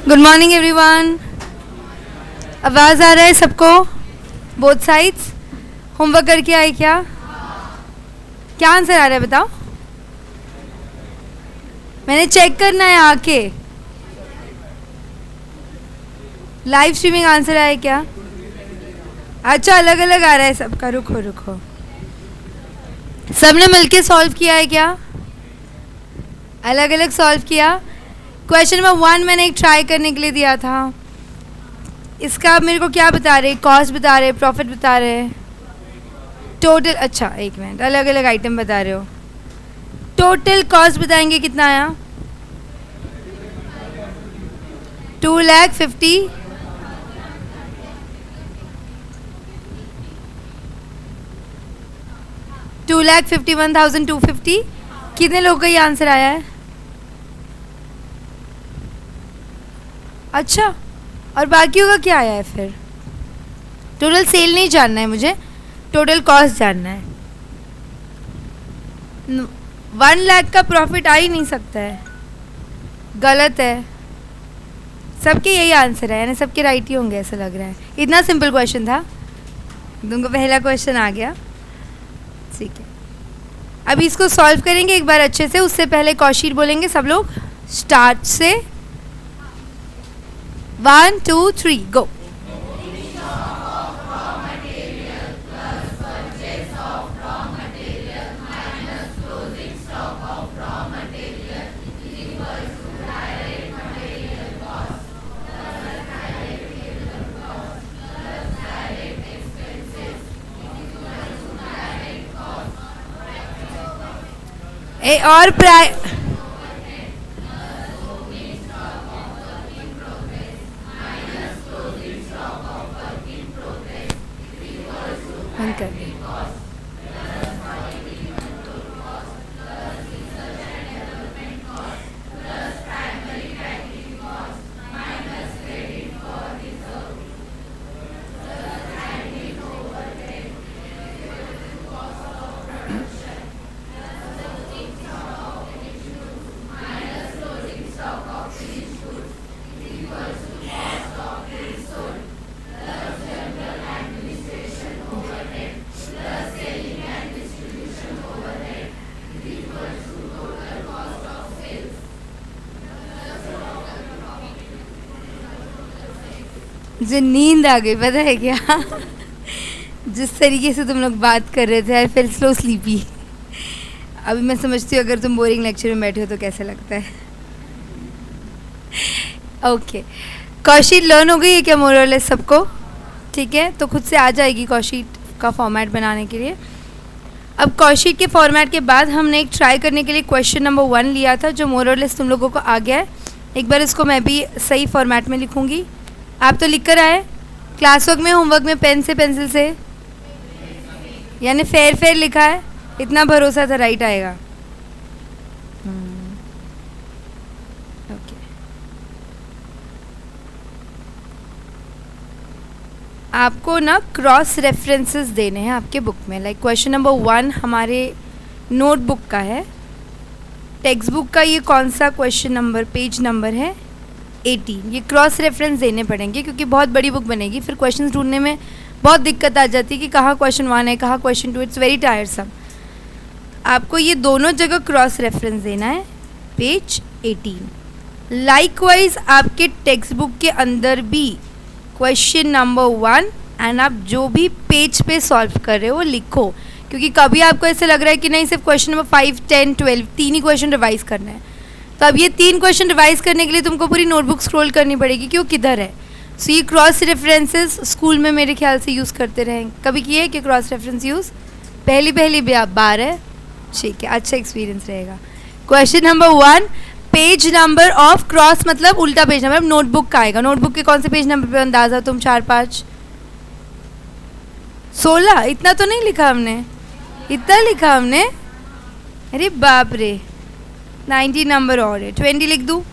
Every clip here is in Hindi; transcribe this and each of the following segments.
Good morning everyone. आवाज़ आ रहा है सबको? Both sides. होमवर्क करके आए क्या? क्या आंसर आ रहा है बताओ? मैंने चेक करना है आके। लाइव स्ट्रीमिंग आंसर आया क्या? अच्छा, अलग अलग आ रहा है सबका। रुको रुको, सबने मिलके सॉल्व किया है क्या? अलग अलग सॉल्व किया। क्वेश्चन नंबर 1 मैंने एक ट्राई करने के लिए दिया था। इसका आप मेरे को क्या बता रहे? कॉस्ट बता रहे, प्रॉफिट बता रहे, टोटल। अच्छा एक मिनट, अलग अलग आइटम बता रहे हो। टोटल कॉस्ट बताएंगे कितना आया? 2,50,000। 2,51,250। कितने लोगों का ये आंसर आया है? अच्छा, और बाकियों का क्या आया है फिर? टोटल सेल नहीं जानना है मुझे, टोटल कॉस्ट जानना है। 1 लाख का प्रॉफिट आ ही नहीं सकता है, गलत है। सबके यही आंसर है, यानी सबके राइट ही होंगे ऐसा लग रहा है। इतना सिंपल क्वेश्चन था, तुमको पहला क्वेश्चन आ गया। ठीक है, अभी इसको सॉल्व करेंगे एक बार अच्छे से। उससे पहले कौशिक बोलेंगे सब लोग स्टार्ट से। 1 2 3 गो। और मुझे नींद आ गई, पता है क्या? जिस तरीके से तुम लोग बात कर रहे थे, आई फिर स्लो स्लीपी। अभी मैं समझती हूँ अगर तुम बोरिंग लेक्चर में बैठे हो तो कैसे लगता है। ओके, कौशिक लर्न हो गई है क्या मोरलेस सबको? ठीक है, तो खुद से आ जाएगी कौशिक का फॉर्मेट बनाने के लिए। अब कौशिक के फॉर्मेट के बाद हमने एक ट्राई करने के लिए क्वेश्चन नंबर 1 लिया था, जो मोरलेस तुम लोगों को आ गया है। एक बार इसको मैं भी सही फॉर्मेट में लिखूँगी। आप तो लिख कर आए क्लास वर्क में, होमवर्क में पेन से पेंसिल से, यानी फेयर फेयर लिखा है। इतना भरोसा था राइट आएगा। ओके, आपको ना क्रॉस रेफरेंसेस देने हैं आपके बुक में। लाइक क्वेश्चन नंबर 1 हमारे नोटबुक का है। टेक्स्ट बुक का ये कौन सा क्वेश्चन नंबर, पेज नंबर है 18। ये क्रॉस रेफरेंस देने पड़ेंगे क्योंकि बहुत बड़ी बुक बनेगी, फिर क्वेश्चंस ढूंढने में बहुत दिक्कत आ जाती है कि कहाँ क्वेश्चन 1 है, कहाँ क्वेश्चन 2। It's very टायरसम। आपको ये दोनों जगह क्रॉस रेफरेंस देना है, पेज 18। लाइकवाइज आपके टेक्स्ट बुक के अंदर भी क्वेश्चन नंबर 1 एंड आप जो भी पेज पे सॉल्व कर रहे हो लिखो, क्योंकि कभी आपको ऐसे लग रहा है कि नहीं सिर्फ क्वेश्चन नंबर 5, 10, 12 3 ही क्वेश्चन रिवाइज करना है। तो अब ये 3 क्वेश्चन रिवाइज करने के लिए तुमको पूरी नोटबुक स्क्रॉल करनी पड़ेगी कि वो किधर है। सो ये क्रॉस रेफरेंसेस स्कूल में मेरे ख्याल से यूज़ करते रहें। कभी किए कि क्रॉस रेफरेंस यूज़? पहली बार है। ठीक है, अच्छा एक्सपीरियंस रहेगा। Question number 1, page number of cross मतलब उल्टा पेज नंबर नोटबुक का आएगा। नोटबुक के कौन से पेज नंबर पे अंदाज़ा तुम? 4, 5, 16। इतना तो नहीं लिखा हमने, इतना लिखा हमने। अरे बाप रे, 90 नंबर और है। 20 लिख दूँ?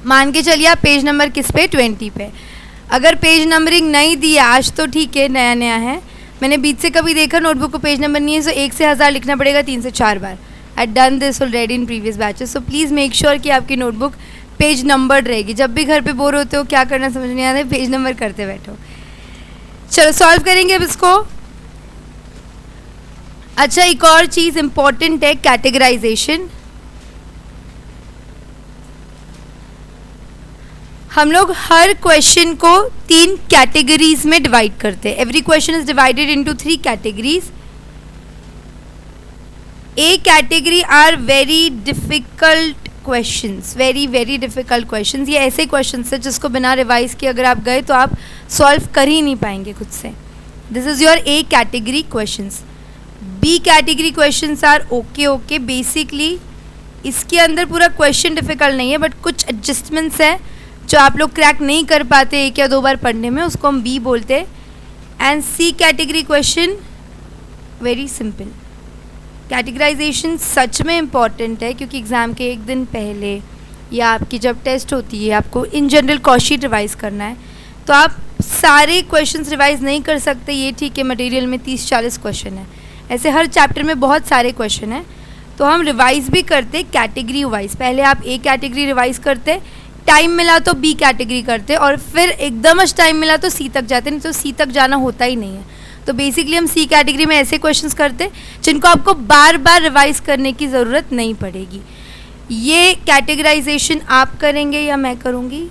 मान के चलिए आप पेज नंबर किस पे? 20 पे। अगर पेज नंबरिंग नहीं दी है आज तो ठीक है, नया नया है। मैंने बीच से कभी देखा नोटबुक को पेज नंबर नहीं है, तो 1 से 1000 लिखना पड़ेगा 3 से 4 बार। I done this already in previous batches. So please make sure कि आपकी नोटबुक पेज नंबर्ड रहेगी। जब भी घर पे बोर होते हो, क्या करना समझ नहीं आता है, पेज नंबर करते बैठो। चलो सॉल्व करेंगे अब इसको। अच्छा, एक और चीज़ इम्पॉर्टेंट है, कैटेगराइजेशन। हम लोग हर क्वेश्चन को 3 कैटेगरीज में डिवाइड करते हैं। Every question is divided into 3 categories. A category are very difficult questions, very difficult questions. ये ऐसे क्वेश्चंस है जिसको बिना रिवाइज किए अगर आप गए तो आप सॉल्व कर ही नहीं पाएंगे खुद से। This is your A category questions. B category questions are okay basically इसके अंदर पूरा क्वेश्चन डिफिकल्ट नहीं है, बट कुछ एडजस्टमेंट्स हैं जो आप लोग क्रैक नहीं कर पाते 1 या 2 बार पढ़ने में, उसको हम बी बोलते हैं। And C category question very simple. Categorization सच में इम्पॉर्टेंट है, क्योंकि एग्ज़ाम के 1 दिन पहले या आपकी जब टेस्ट होती है आपको इन जनरल कॉशीट रिवाइज़ करना है, तो आप सारे क्वेश्चंस रिवाइज़ नहीं कर सकते। ये ठीक है, मटेरियल में 30-40 क्वेश्चन है, ऐसे हर चैप्टर में बहुत सारे क्वेश्चन हैं, तो हम रिवाइज़ भी करते कैटेगरी वाइज। पहले आप ए कैटेगरी रिवाइज़ करते, टाइम मिला तो बी कैटेगरी करते, और फिर एकदम टाइम मिला तो सी तक जाते, नहीं तो सी तक जाना होता ही नहीं है। तो बेसिकली हम सी कैटेगरी में ऐसे क्वेश्चंस करते जिनको आपको बार बार रिवाइज करने की ज़रूरत नहीं पड़ेगी। ये कैटेगराइजेशन आप करेंगे या मैं करूँगी?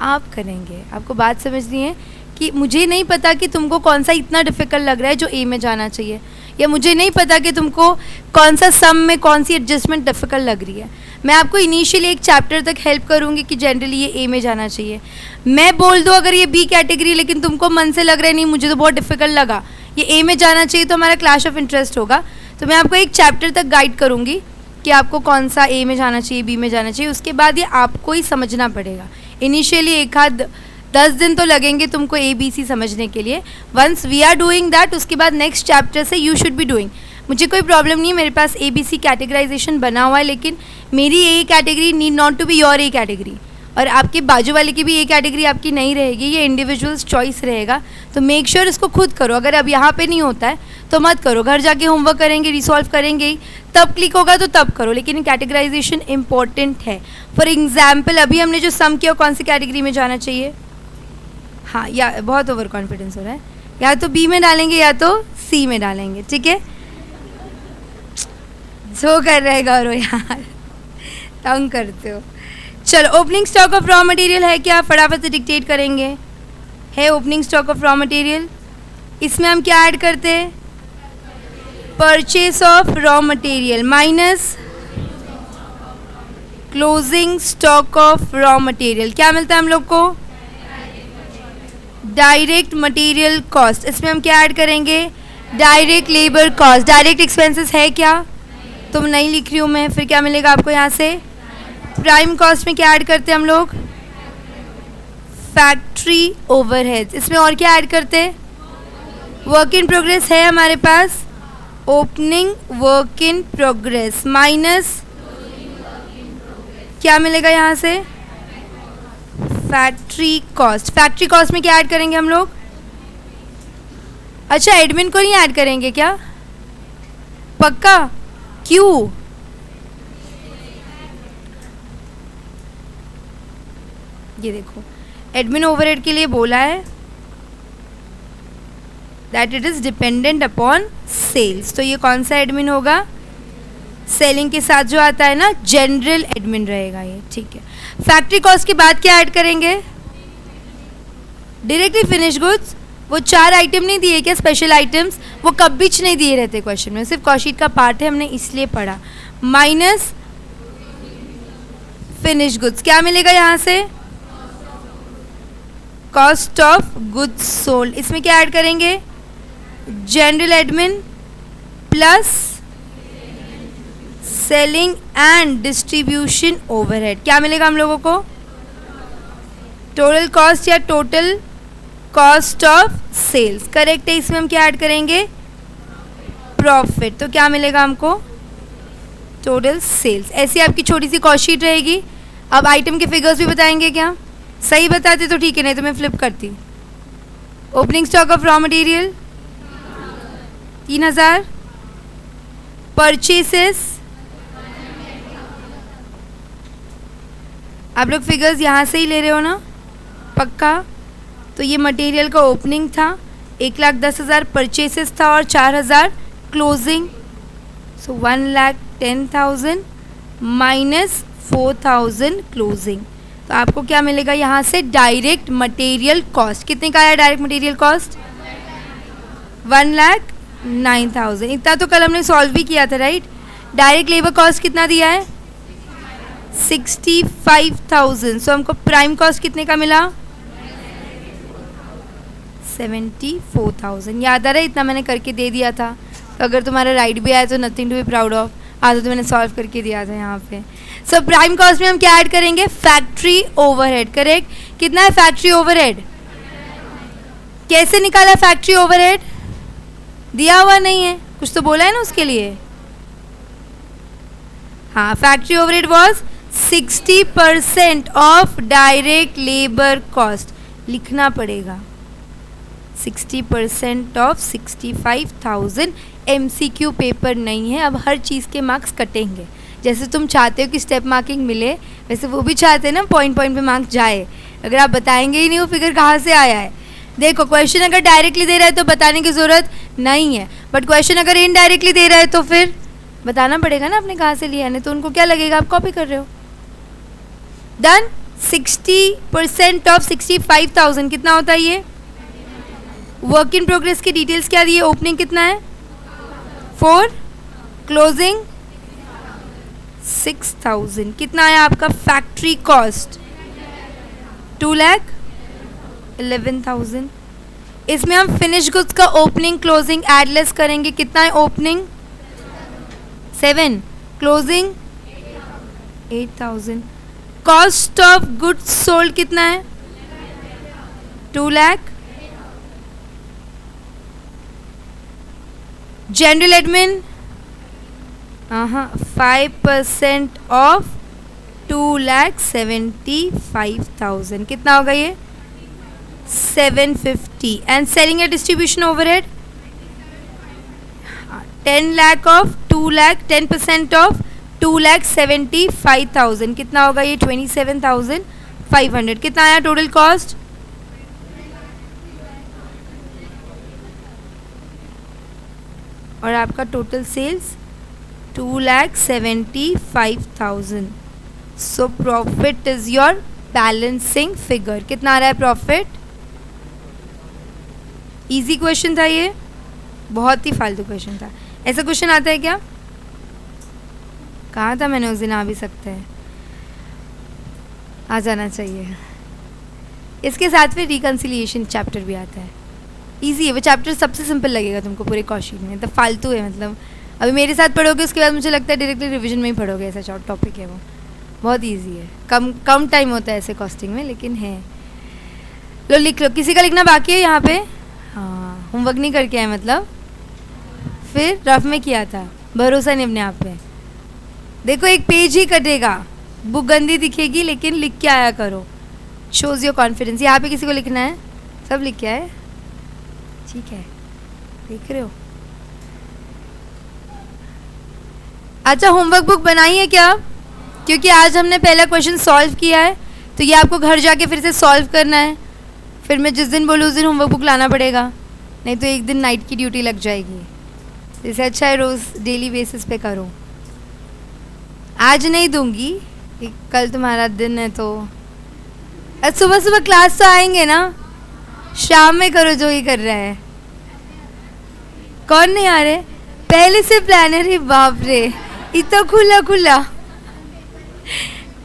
आप करेंगे। आपको बात समझनी है कि मुझे नहीं पता कि तुमको कौन सा इतना डिफ़िकल्ट लग रहा है जो ए में जाना चाहिए, या मुझे नहीं पता कि तुमको कौन सा सम में कौन सी एडजस्टमेंट डिफ़िकल्ट लग रही है। मैं आपको इनिशियली एक चैप्टर तक हेल्प करूँगी कि जनरली ये ए में जाना चाहिए। मैं बोल दूँ अगर ये बी कैटेगरी, लेकिन तुमको मन से लग रहा है नहीं मुझे तो बहुत डिफ़िकल्ट लगा, ये ए में जाना चाहिए, तो हमारा क्लैश ऑफ इंटरेस्ट होगा। तो मैं आपको एक चैप्टर तक गाइड करूँगी कि आपको कौन सा ए में जाना चाहिए, बी में जाना चाहिए। उसके बाद ये आपको ही समझना पड़ेगा। इनिशियली 1-10 दिन तो लगेंगे तुमको ABC समझने के लिए। Once we are doing that, उसके बाद नेक्स्ट चैप्टर से यू शुड बी डूइंग। मुझे कोई प्रॉब्लम नहीं है, मेरे पास ABC कैटेगराइजेशन बना हुआ है, लेकिन मेरी A category need not to be your A category, और आपके बाजू वाले की भी ए कैटेगरी आपकी नहीं रहेगी। ये इंडिविजुअल्स चॉइस रहेगा, तो मेक श्योर इसको खुद करो। अगर अब यहाँ पे नहीं होता है तो मत करो, घर जाके होमवर्क करेंगे, रिसॉल्व करेंगे ही, तब क्लिक होगा तो तब करो, लेकिन कैटेगराइजेशन इंपॉर्टेंट है। फॉर एग्जाम्पल अभी हमने जो सम किया कौन सी कैटेगरी में जाना चाहिए? हाँ, या बहुत ओवर कॉन्फिडेंस हो रहा है, या तो बी में डालेंगे या तो सी में डालेंगे, ठीक है? जो कर रहे गौरव यार, तंग करते हो। चलो, opening stock of raw material है क्या? फटाफट से डिक्टेट करेंगे। है opening stock of raw material. इसमें हम क्या ऐड करते हैं? Purchase of raw material minus closing stock of raw material. क्या मिलता है हम लोग को? Direct material cost. इसमें हम क्या ऐड करेंगे? Direct labour cost. Direct expenses है क्या? तुम नहीं लिख रही हूँ मैं, फिर क्या मिलेगा आपको यहाँ से? प्राइम कॉस्ट में क्या ऐड करते हैं हम लोग? Factory overheads. इसमें और क्या ऐड करते हैं? वर्क इन प्रोग्रेस है हमारे पास, opening work in progress minus क्या मिलेगा यहाँ से? Factory cost. फैक्ट्री कॉस्ट में क्या ऐड करेंगे हम लोग? अच्छा, एडमिन को नहीं ऐड करेंगे क्या? पक्का? क्यों? ये देखो, एडमिन ओवरहेड के लिए बोला है that it is dependent upon sales. तो ये कौन सा एडमिन होगा? सेलिंग के साथ जो आता है ना, जनरल एडमिन रहेगा ये, ठीक है। फैक्ट्री कॉस्ट के बाद क्या ऐड करेंगे? Directly finish goods. वो 4 आइटम नहीं दिए क्या, स्पेशल आइटम्स? वो कभी नहीं दिए रहते क्वेश्चन में, सिर्फ कॉशीट का पार्ट है, हमने इसलिए पढ़ा। Minus finish goods. क्या मिलेगा यहाँ से? Cost of goods sold. इसमें क्या ऐड करेंगे? General admin plus selling and distribution overhead. क्या मिलेगा हम लोगों को? टोटल कॉस्ट या total cost of sales. Correct है। इसमें हम क्या ऐड करेंगे? प्रॉफिट। तो क्या मिलेगा हमको? Total sales. ऐसी आपकी छोटी सी कॉस्ट शीट रहेगी। अब आइटम के फिगर्स भी बताएंगे क्या? सही बताते तो ठीक है, नहीं तो मैं फ्लिप करती। Opening stock of raw material 3000, purchases आप लोग फिगर्स यहाँ से ही ले रहे हो ना, पक्का? तो ये मटेरियल का ओपनिंग था, 1,10,000 परचेसेस था और 4,000 क्लोजिंग। सो 1,10,000 माइनस 4,000 क्लोजिंग। तो आपको क्या मिलेगा यहाँ से? Direct material cost. कितने का आया डायरेक्ट मटेरियल कॉस्ट? 1,09,000। इतना तो कल हमने सॉल्व भी किया था, राइट? डायरेक्ट लेबर कॉस्ट कितना दिया है? 65,000। सो हमको प्राइम कॉस्ट कितने का मिला? 74,000। याद आ रहा है? इतना मैंने करके दे दिया था। तो अगर तुम्हारा राइट भी आया तो nothing to be proud of. आज तो मैंने सॉल्व करके दिया था यहाँ पे। सो प्राइम कॉस्ट में हम क्या ऐड करेंगे? Factory overhead. करेक्ट। कितना है फैक्ट्री ओवरहेड? कैसे निकाला फैक्ट्री ओवरहेड? दिया हुआ नहीं है, कुछ तो बोला है ना उसके लिए। हाँ, factory overhead was 60% of direct labour cost. लिखना पड़ेगा 60% ऑफ 65,000। MCQ पेपर नहीं है, अब हर चीज़ के मार्क्स कटेंगे। जैसे तुम चाहते हो कि स्टेप मार्किंग मिले, वैसे वो भी चाहते हैं ना पॉइंट पॉइंट पे मार्क्स जाए। अगर आप बताएंगे ही नहीं वो फिगर कहाँ से आया है। देखो, क्वेश्चन अगर डायरेक्टली दे रहा है तो बताने की ज़रूरत नहीं है, बट क्वेश्चन अगर इनडायरेक्टली दे रहा है तो फिर बताना पड़ेगा ना आपने कहाँ से लिया है, नहीं तो उनको क्या लगेगा आप कॉपी कर रहे हो। डन। 60% ऑफ 65,000 कितना होता है ये? वर्क इन प्रोग्रेस की डिटेल्स क्या दी है? ओपनिंग कितना है? 4, क्लोजिंग 6,000। कितना आया आपका फैक्ट्री कॉस्ट? 2,11,000। इसमें हम फिनिश गुड्स का ओपनिंग क्लोजिंग एडलेस करेंगे। कितना है opening? 7, closing 8,000। Cost of goods sold कितना है? 2 लाख। General admin 5% of 2,75,000। कितना होगा ये? 750। And selling and distribution overhead 10 lakh of 2 lakh, 10% of 2,75,000। कितना होगा ये? 27,500। कितना आया टोटल कॉस्ट? और आपका total sales 2,75,000। So profit is your balancing figure. कितना आ रहा है प्रॉफिट? इजी क्वेश्चन था ये, बहुत ही फालतू क्वेश्चन था। ऐसा क्वेश्चन आता है क्या? कहा था मैंने उस दिन, आ भी सकते हैं, आ जाना चाहिए। इसके साथ फिर रिकन्सिलिएशन चैप्टर भी आता है। इजी है वो चैप्टर, सबसे सिंपल लगेगा तुमको पूरे कॉस्टिंग में। तो फालतू है, मतलब अभी मेरे साथ पढ़ोगे उसके बाद मुझे लगता है डायरेक्टली रिवीजन में ही पढ़ोगे। ऐसा शॉर्ट टॉपिक है वो, बहुत इजी है। कम टाइम होता है ऐसे कॉस्टिंग में, लेकिन है। लो लिख लो। किसी का लिखना बाकी है यहाँ पे? हाँ, होमवर्क नहीं करके आए मतलब, फिर रफ में किया था। भरोसा नहीं अपने आप पे। देखो एक पेज ही कटेगा, बुक गंदी दिखेगी, लेकिन लिख के आया करो। Shows your confidence. यहाँ पे किसी को लिखना है? सब लिख के आए? ठीक है, देख रहे हो। अच्छा, होमवर्क बुक बनाई है क्या? क्योंकि आज हमने पहला क्वेश्चन सॉल्व किया है, तो ये आपको घर जाके फिर से सॉल्व करना है। फिर मैं जिस दिन बोलूँ उस दिन होमवर्क बुक लाना पड़ेगा, नहीं तो एक दिन नाइट की ड्यूटी लग जाएगी। इससे अच्छा है रोज़ डेली बेसिस पे करो। आज नहीं दूंगी, कल तुम्हारा दिन है तो। आज सुबह सुबह क्लास तो आएंगे ना, शाम में करो जो ही कर रहा है। कौन नहीं आ रहे? पहले से प्लान है? रे बाप रे, इतना खुला खुला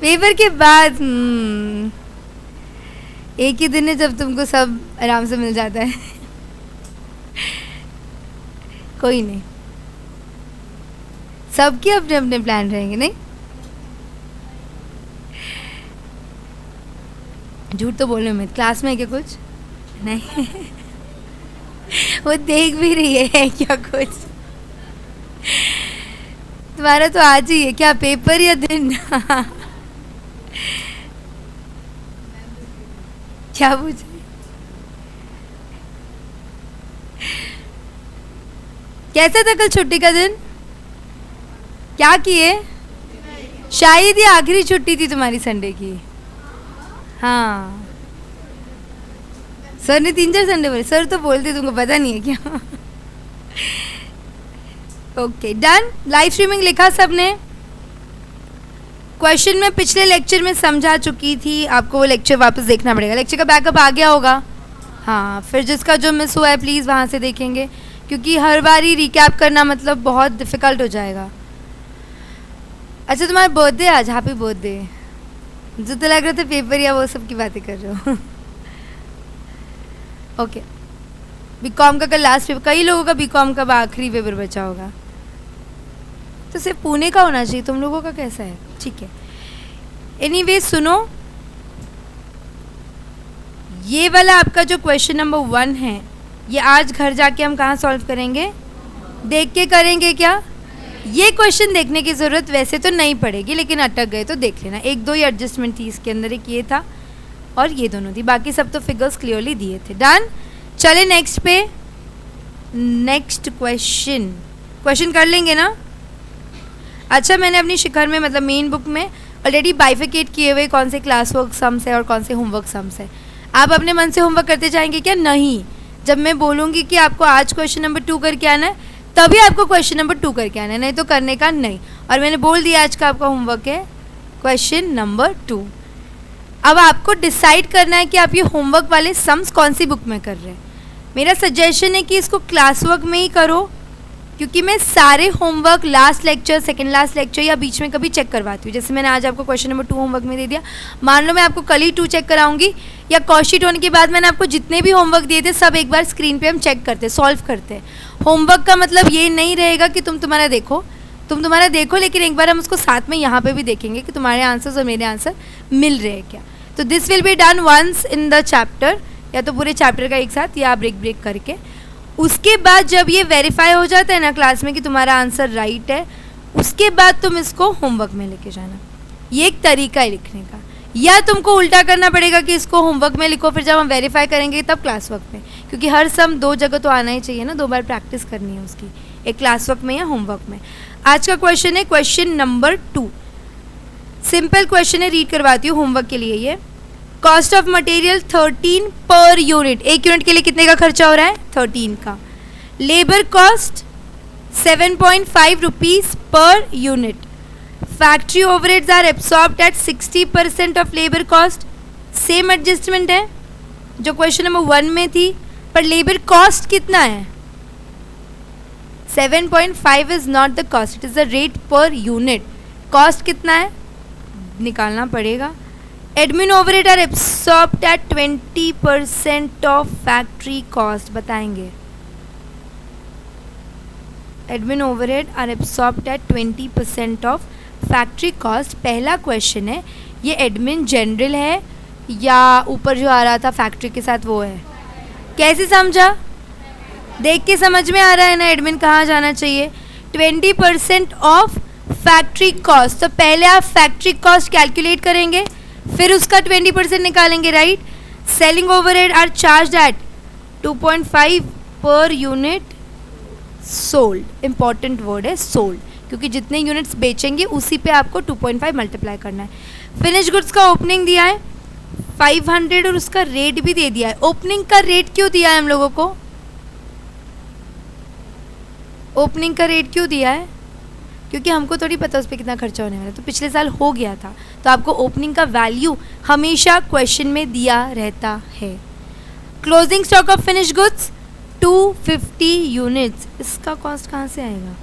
पेपर के बाद। एक ही दिन है जब तुमको सब आराम से मिल जाता है। कोई नहीं, सबके अपने अपने प्लान रहेंगे। नहीं, झूठ तो बोल रहे हो। मैं क्लास में है क्या कुछ? नहीं। वो देख भी रही है क्या कुछ? तुम्हारा तो आज ही है क्या पेपर या दिन? क्या पूछ रही? कैसा था कल छुट्टी का दिन? क्या किए? शायद ये आखिरी छुट्टी थी तुम्हारी संडे की। हाँ, सर ने 3-4 संडे बोले, सर तो बोलते तुमको पता नहीं है क्या? Okay done. लाइव स्ट्रीमिंग लिखा सबने? क्वेश्चन मैं पिछले लेक्चर में समझा चुकी थी, आपको वो लेक्चर वापस देखना पड़ेगा। लेक्चर का बैकअप आ गया होगा? हाँ, फिर जिसका जो मिस हुआ है प्लीज़ वहाँ से देखेंगे, क्योंकि हर बार ही रिकैप करना मतलब बहुत डिफ़िकल्ट हो जाएगा। अच्छा, तुम्हारा बर्थडे आज, हैप्पी बर्थडे। जो तो लग रहा था पेपर या वो सब की बातें कर रहे हो। ओके, बीकॉम का कल लास्ट पेपर, कई लोगों का बीकॉम का आखिरी पेपर बचा होगा, तो सिर्फ पुणे का होना चाहिए, तुम लोगों का कैसा है? ठीक है, एनीवे सुनो, ये वाला आपका जो क्वेश्चन नंबर 1 है, ये आज घर जाके हम कहाँ सॉल्व करेंगे? देख के करेंगे क्या? ये क्वेश्चन देखने की ज़रूरत वैसे तो नहीं पड़ेगी, लेकिन अटक गए तो देख लेना। 1-2 ही एडजस्टमेंट थी इसके अंदर, एक ये था और ये दोनों थी, बाकी सब तो फिगर्स क्लियरली दिए थे। डन, चले नेक्स्ट पे। नेक्स्ट क्वेश्चन कर लेंगे ना? अच्छा, मैंने अपनी शिखर में मतलब मेन बुक में ऑलरेडी बाइफिकेट किए हुए कौन से क्लास वर्क सम्स है और कौन से होमवर्क सम्स है। आप अपने मन से होमवर्क करते जाएंगे क्या? नहीं, जब मैं बोलूँगी कि आपको आज क्वेश्चन नंबर 2 करके आना है, तभी आपको क्वेश्चन नंबर 2 करके आना है, नहीं तो करने का नहीं। और मैंने बोल दिया आज का आपका होमवर्क है क्वेश्चन नंबर 2। अब आपको डिसाइड करना है कि आप ये होमवर्क वाले सम्स कौन सी बुक में कर रहे हैं। मेरा सजेशन है कि इसको क्लास वर्क में ही करो, क्योंकि मैं सारे homework last lecture, second last lecture या बीच में कभी चेक करवाती हूँ। जैसे मैंने आज आपको क्वेश्चन नंबर 2 होमवर्क में दे दिया, मान लो मैं आपको कल ही 2 चेक कराऊंगी, या कॉशीट होने के बाद मैंने आपको जितने भी होमवर्क दिए थे सब एक बार स्क्रीन पे हम चेक करते, सॉल्व करते हैं। होमवर्क का मतलब ये नहीं रहेगा कि तुम तुम्हारा देखो, लेकिन एक बार हम उसको साथ में यहाँ पे भी देखेंगे कि तुम्हारे आंसर्स और मेरे आंसर मिल रहे हैं क्या। तो this will be done once in the chapter, या तो पूरे चैप्टर का एक साथ या ब्रेक करके। उसके बाद जब ये वेरीफाई हो जाता है ना क्लास में कि तुम्हारा आंसर राइट है, उसके बाद तुम इसको होमवर्क में लेके जाना। ये एक तरीका है लिखने का, या तुमको उल्टा करना पड़ेगा कि इसको होमवर्क में लिखो, फिर जब हम वेरीफाई करेंगे तब क्लास वर्क में, क्योंकि हर सम 2 जगह तो आना ही चाहिए ना, 2 बार प्रैक्टिस करनी है उसकी, एक क्लास वर्क में या होमवर्क में। आज का क्वेश्चन है क्वेश्चन नंबर 2, सिंपल क्वेश्चन है, रीड करवाती हूँ होमवर्क के लिए। ये cost of material 13 per unit, 1 unit के लिए कितने का खर्चा हो रहा है? 13 का। Labour cost 7.5 rupees per unit. Factory overheads are absorbed at 60% of labour cost. Same adjustment है जो क्वेश्चन नंबर 1 में थी, पर लेबर कॉस्ट कितना है? 7.5 is not the cost, it is the rate per unit. Cost कितना है निकालना पड़ेगा। Admin overhead are absorbed at 20% of factory cost, बताएंगे। Admin overhead are absorbed at 20% of factory cost. पहला क्वेश्चन है, ये एडमिन जनरल है या ऊपर जो आ रहा था फैक्ट्री के साथ वो है? कैसे समझा? देख के समझ में आ रहा है ना एडमिन कहाँ जाना चाहिए? 20% ऑफ फैक्ट्री कॉस्ट। तो पहले आप फैक्ट्री कॉस्ट कैलकुलेट करेंगे, फिर उसका 20% निकालेंगे, right. Selling overhead are charge at 2.5 per unit sold. Important word है सोल्ड, क्योंकि जितने यूनिट्स बेचेंगे उसी पे आपको 2.5 मल्टीप्लाई करना है। फिनिश गुड्स का ओपनिंग दिया है 500 और उसका रेट भी दे दिया है। ओपनिंग का रेट क्यों दिया है हम लोगों को? ओपनिंग का रेट क्यों दिया है? क्योंकि हमको थोड़ी पता उस पर कितना खर्चा होने वाला है, तो पिछले साल हो गया था, तो आपको ओपनिंग का वैल्यू हमेशा क्वेश्चन में दिया रहता है। Closing stock of finish goods 250 units, इसका कॉस्ट कहाँ से आएगा?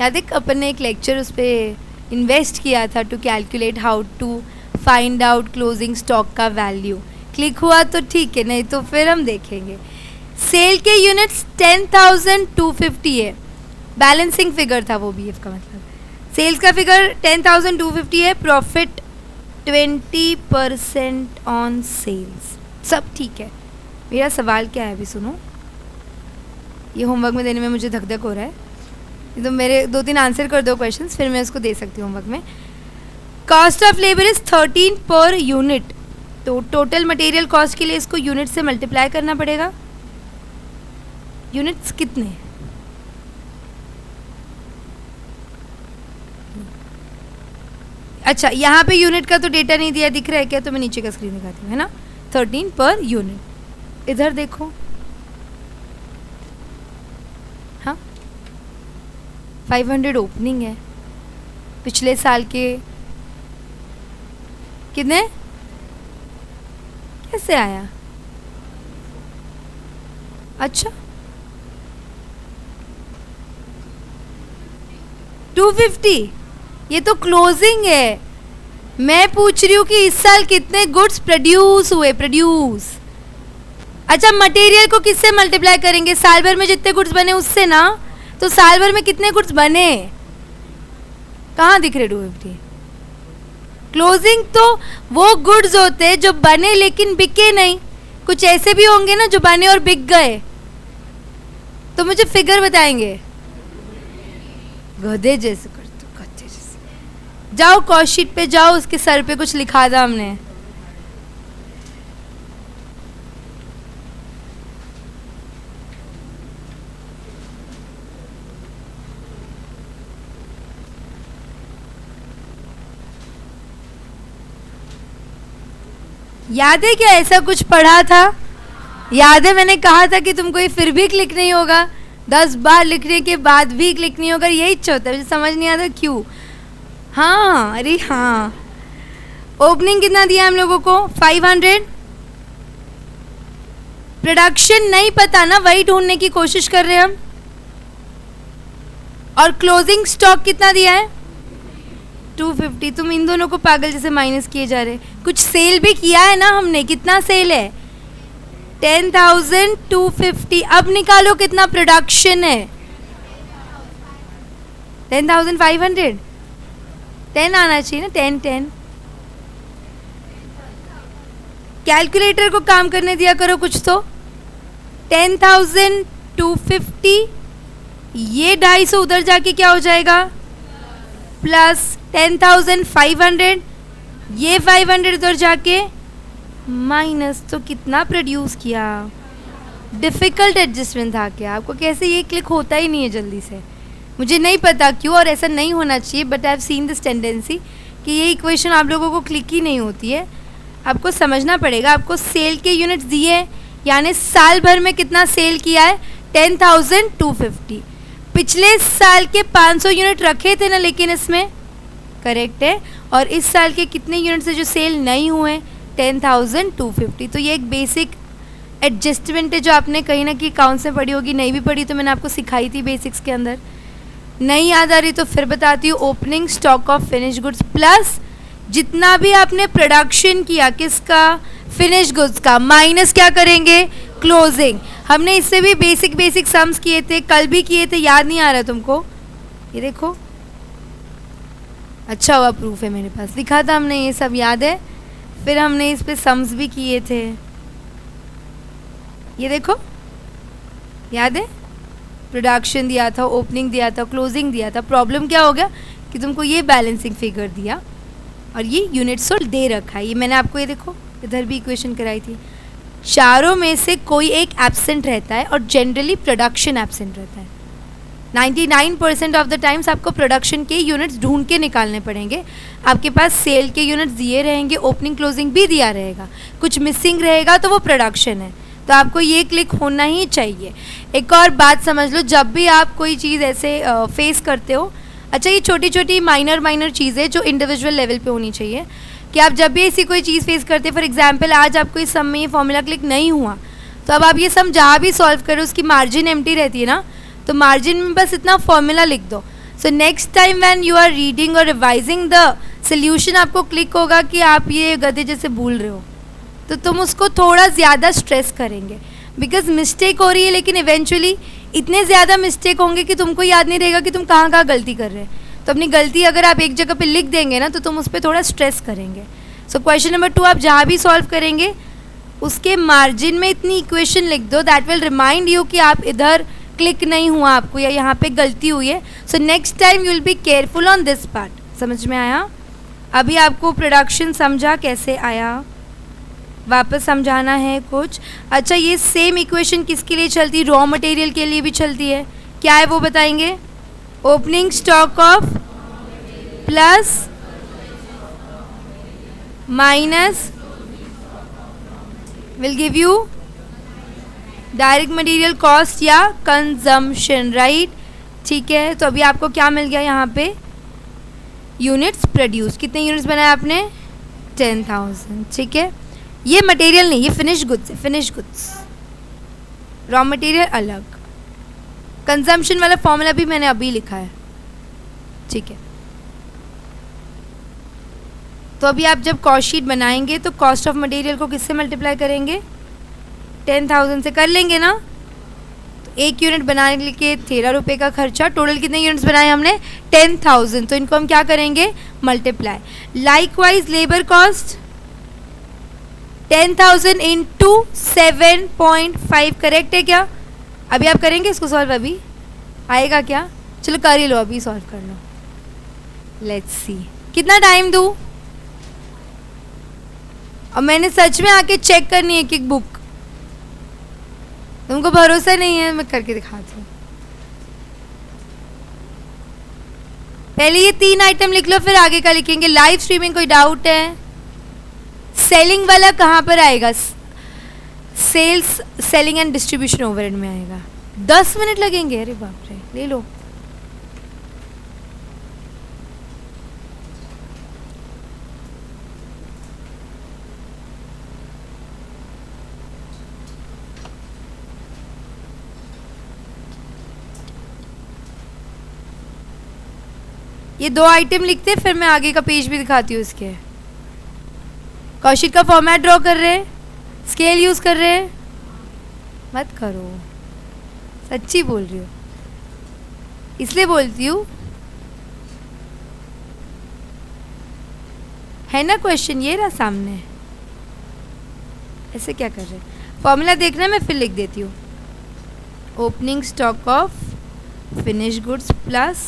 याद है अपन ने एक लेक्चर उस पर इन्वेस्ट किया था to calculate how to find out closing stock का वैल्यू। क्लिक हुआ तो ठीक है, नहीं तो फिर हम देखेंगे। सेल के यूनिट्स 10,250 है, बैलेंसिंग फिगर था वो BF का मतलब। सेल्स का फिगर 10,250 है, प्रॉफिट 20% ऑन सेल्स, सब ठीक है। मेरा सवाल क्या है अभी सुनो, ये होमवर्क में देने में मुझे धक धक हो रहा है, तो मेरे 2-3 आंसर कर दो क्वेश्चंस, फिर मैं इसको दे सकती हूँ होमवर्क में। Cost of labour is 13 per unit, तो टोटल मटेरियल कॉस्ट के लिए इसको यूनिट से मल्टीप्लाई करना पड़ेगा। यूनिट्स कितने? अच्छा, यहाँ पे यूनिट का तो डेटा नहीं दिया, दिख रहा है क्या? तो मैं नीचे का स्क्रीन दिखाती हूँ, है ना, 13 पर यूनिट। इधर देखो, हाँ 500 ओपनिंग है, पिछले साल के कितने, कैसे आया? अच्छा 250, ये तो क्लोजिंग है। मैं पूछ रही हूँ कि इस साल कितने गुड्स प्रोड्यूस हुए, प्रोड्यूस। अच्छा, मटेरियल को किससे मल्टीप्लाई करेंगे? साल भर में जितने गुड्स बने उससे ना, तो साल भर में कितने गुड्स बने, कहाँ दिख रहे 250? क्लोजिंग तो वो गुड्स होते हैं जो बने लेकिन बिके नहीं। कुछ ऐसे भी होंगे ना जो बने और बिक गए, तो मुझे फिगर बताएंगे। गधे जैसे करते, गधे जैसे। जाओ कॉस्ट शीट पे जाओ, उसके सर पे कुछ लिखा था हमने। याद है क्या, ऐसा कुछ पढ़ा था? याद है मैंने कहा था कि तुमको ये फिर भी क्लिक नहीं होगा, 10 बार लिखने के बाद भी क्लिक नहीं होगा। यही इच्छा होता है, मुझे समझ नहीं आता क्यों। हाँ, अरे हाँ, ओपनिंग कितना दिया हम लोगों को? 500। प्रोडक्शन नहीं पता ना, वही ढूंढने की कोशिश कर रहे हैं हम। और क्लोजिंग स्टॉक कितना दिया है? 250। तुम इन दोनों को पागल जैसे माइनस किए जा रहे। कुछ सेल भी किया है ना हमने, कितना सेल है? 10,250। अब निकालो कितना प्रोडक्शन है? 10,500। 10 आना चाहिए ना, 10। कैलकुलेटर को काम करने दिया करो कुछ तो। 10,250, ये 250 उधर जाके क्या हो जाएगा? प्लस 10,500, ये 500 उधर जाके माइनस। तो कितना प्रोड्यूस किया? डिफ़िकल्ट एडजस्टमेंट था क्या आपको? कैसे ये क्लिक होता ही नहीं है जल्दी से, मुझे नहीं पता क्यों, और ऐसा नहीं होना चाहिए, but I have seen this tendency कि ये इक्वेशन आप लोगों को क्लिक ही नहीं होती है। आपको समझना पड़ेगा। आपको सेल के यूनिट्स दिए हैं, यानी साल भर में कितना सेल किया है? 10,250। पिछले साल के 500 यूनिट रखे थे ना, लेकिन इसमें करेक्ट है। और इस साल के कितने यूनिट से जो सेल नहीं हुए? 10,250। तो ये एक बेसिक एडजस्टमेंट है जो आपने कहीं ना कहीं अकाउंट से पढ़ी होगी, नहीं भी पढ़ी तो मैंने आपको सिखाई थी बेसिक्स के अंदर। नहीं याद आ रही तो फिर बताती हूँ। Opening stock of finish goods plus जितना भी आपने प्रोडक्शन किया, किसका? फिनिश गुड्स का, माइनस क्या करेंगे? क्लोजिंग। हमने इससे भी बेसिक सम्स किए थे, कल भी किए थे, याद नहीं आ रहा तुमको? ये देखो, अच्छा हुआ प्रूफ है मेरे पास, लिखा था हमने, ये सब याद है। फिर हमने इस पे सम्स भी किए थे, ये देखो याद है। प्रोडक्शन दिया था, ओपनिंग दिया था, क्लोजिंग दिया था। प्रॉब्लम क्या हो गया कि तुमको ये बैलेंसिंग फिगर दिया और ये यूनिट सोल्ड दे रखा है। ये मैंने आपको, ये देखो इधर भी इक्वेशन कराई थी। चारों में से कोई एक एब्सेंट रहता है और जनरली प्रोडक्शन एब्सेंट रहता है। 99% ऑफ द टाइम्स आपको प्रोडक्शन के यूनिट्स ढूंढ के निकालने पड़ेंगे। आपके पास सेल के यूनिट्स दिए रहेंगे, ओपनिंग क्लोजिंग भी दिया रहेगा, कुछ मिसिंग रहेगा तो वो प्रोडक्शन है। तो आपको ये क्लिक होना ही चाहिए। एक और बात समझ लो, जब भी आप कोई चीज़ ऐसे फेस करते हो, अच्छा ये छोटी छोटी माइनर चीज़ें जो इंडिविजुअल लेवल पे होनी चाहिए, कि आप जब भी ऐसी कोई चीज़ फेस करते हैं, फॉर एग्जांपल आज आपको इस सम में ये फॉर्मूला क्लिक नहीं हुआ, तो अब आप ये सम जहाँ भी सॉल्व करो उसकी मार्जिन एम्प्टी रहती है ना, तो मार्जिन में बस इतना फॉर्मूला लिख दो। So next time when you are reading और रिवाइजिंग द सोल्यूशन, आपको क्लिक होगा कि आप ये गधे जैसे भूल रहे हो, तो तुम उसको थोड़ा ज़्यादा स्ट्रेस करेंगे, बिकॉज मिस्टेक हो रही है, लेकिन इवेंचुअली इतने ज़्यादा मिस्टेक होंगे कि तुमको याद नहीं रहेगा कि तुम कहाँ कहाँ गलती कर रहे हैं। तो अपनी गलती अगर आप एक जगह पे लिख देंगे ना, तो तुम उस पर थोड़ा स्ट्रेस करेंगे। सो क्वेश्चन नंबर 2 आप जहाँ भी सॉल्व करेंगे उसके मार्जिन में इतनी इक्वेशन लिख दो दैट विल रिमाइंड यू कि आप इधर क्लिक नहीं हुआ आपको, या यहाँ पे गलती हुई है। सो next time you will be careful on this part. समझ में आया? अभी आपको प्रोडक्शन समझा कैसे आया, वापस समझाना है कुछ? अच्छा, ये सेम इक्वेशन किसके लिए चलती है? रॉ मटेरियल के लिए भी चलती है। क्या है वो बताएंगे? Opening stock of plus minus will give you direct material cost या कंजम्पशन, राइट। ठीक है, तो अभी आपको क्या मिल गया यहाँ पे, यूनिट्स प्रोड्यूस। कितने यूनिट्स बनाए आपने, 10,000। ठीक है, ये मटेरियल नहीं, ये फिनिश गुड्स है, फिनिश गुड्स। रॉ मटेरियल अलग, कंजम्पशन वाला फॉर्मूला भी मैंने अभी लिखा है। ठीक है, तो अभी आप जब कॉस्ट शीट बनाएंगे तो कॉस्ट ऑफ मटेरियल को किससे मल्टीप्लाई करेंगे, 10,000 से कर लेंगे ना। तो एक यूनिट बनाने के 13 रुपये का खर्चा, टोटल कितने यूनिट्स बनाए हमने, 10,000। तो इनको हम क्या करेंगे, multiply. Likewise labour cost 10,000 into 7.5, correct है क्या। अभी आप करेंगे इसको सॉल्व, अभी आएगा क्या, चलो कर ही लो, अभी सॉल्व कर लो। लेट्स सी कितना टाइम दूँ, और मैंने सच में आके चेक करनी है कि बुक, तुमको भरोसा नहीं है, मैं करके दिखाती हूँ। पहले ये 3 आइटम लिख लो, फिर आगे का लिखेंगे। लाइव स्ट्रीमिंग, कोई डाउट है, सेलिंग वाला कहाँ पर आएगा, sales, selling and distribution overhead में आएगा। 10 मिनट लगेंगे, अरे बाप रे, ले लो। ये 2 आइटम लिखते, फिर मैं आगे का पेज भी दिखाती हूँ इसके। कौशिक का फॉर्मेट ड्रॉ कर रहे हैं, स्केल यूज कर रहे हैं, मत करो, सच्ची बोल रही हूँ, इसलिए बोलती हूँ, है ना क्वेश्चन, ये रहा सामने। ऐसे क्या कर रहे हैं, फॉर्मूला देखना, मैं फिर लिख देती हूँ। Opening stock of finish goods plus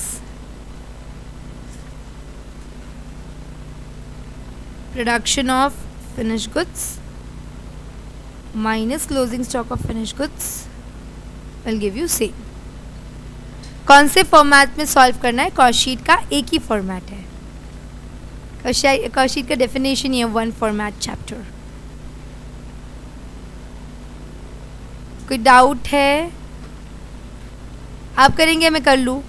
production of finished goods minus closing stock of finished goods will give you same। कौन से फॉर्मेट में सॉल्व करना है, कॉस्ट शीट का एक ही फॉर्मेट है, कॉस्ट शीट का डेफिनेशन ये 1 फॉर्मेट चैप्टर। कोई डाउट है, आप करेंगे मैं कर लूँ,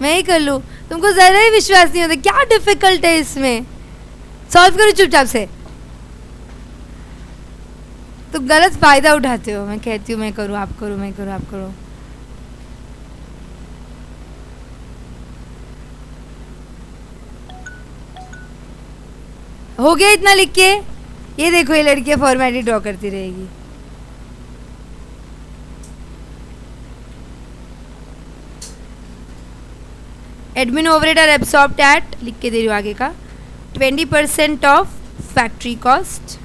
मैं ही कर लूँ, तुमको ज़रा ही विश्वास नहीं होता, क्या डिफिकल्ट है इसमें, सॉल्व करो चुपचाप से। तुम गलत फायदा उठाते हो, मैं कहती हूँ मैं करूँ आप करो, मैं करूँ आप करो। हो गया इतना लिख के, ये देखो ये लड़कियाँ फॉर्मेट ही ड्रॉ करती रहेगी। Admin overhead are absorbed at, लिख के दे रही हूँ आगे का, 20% of factory cost.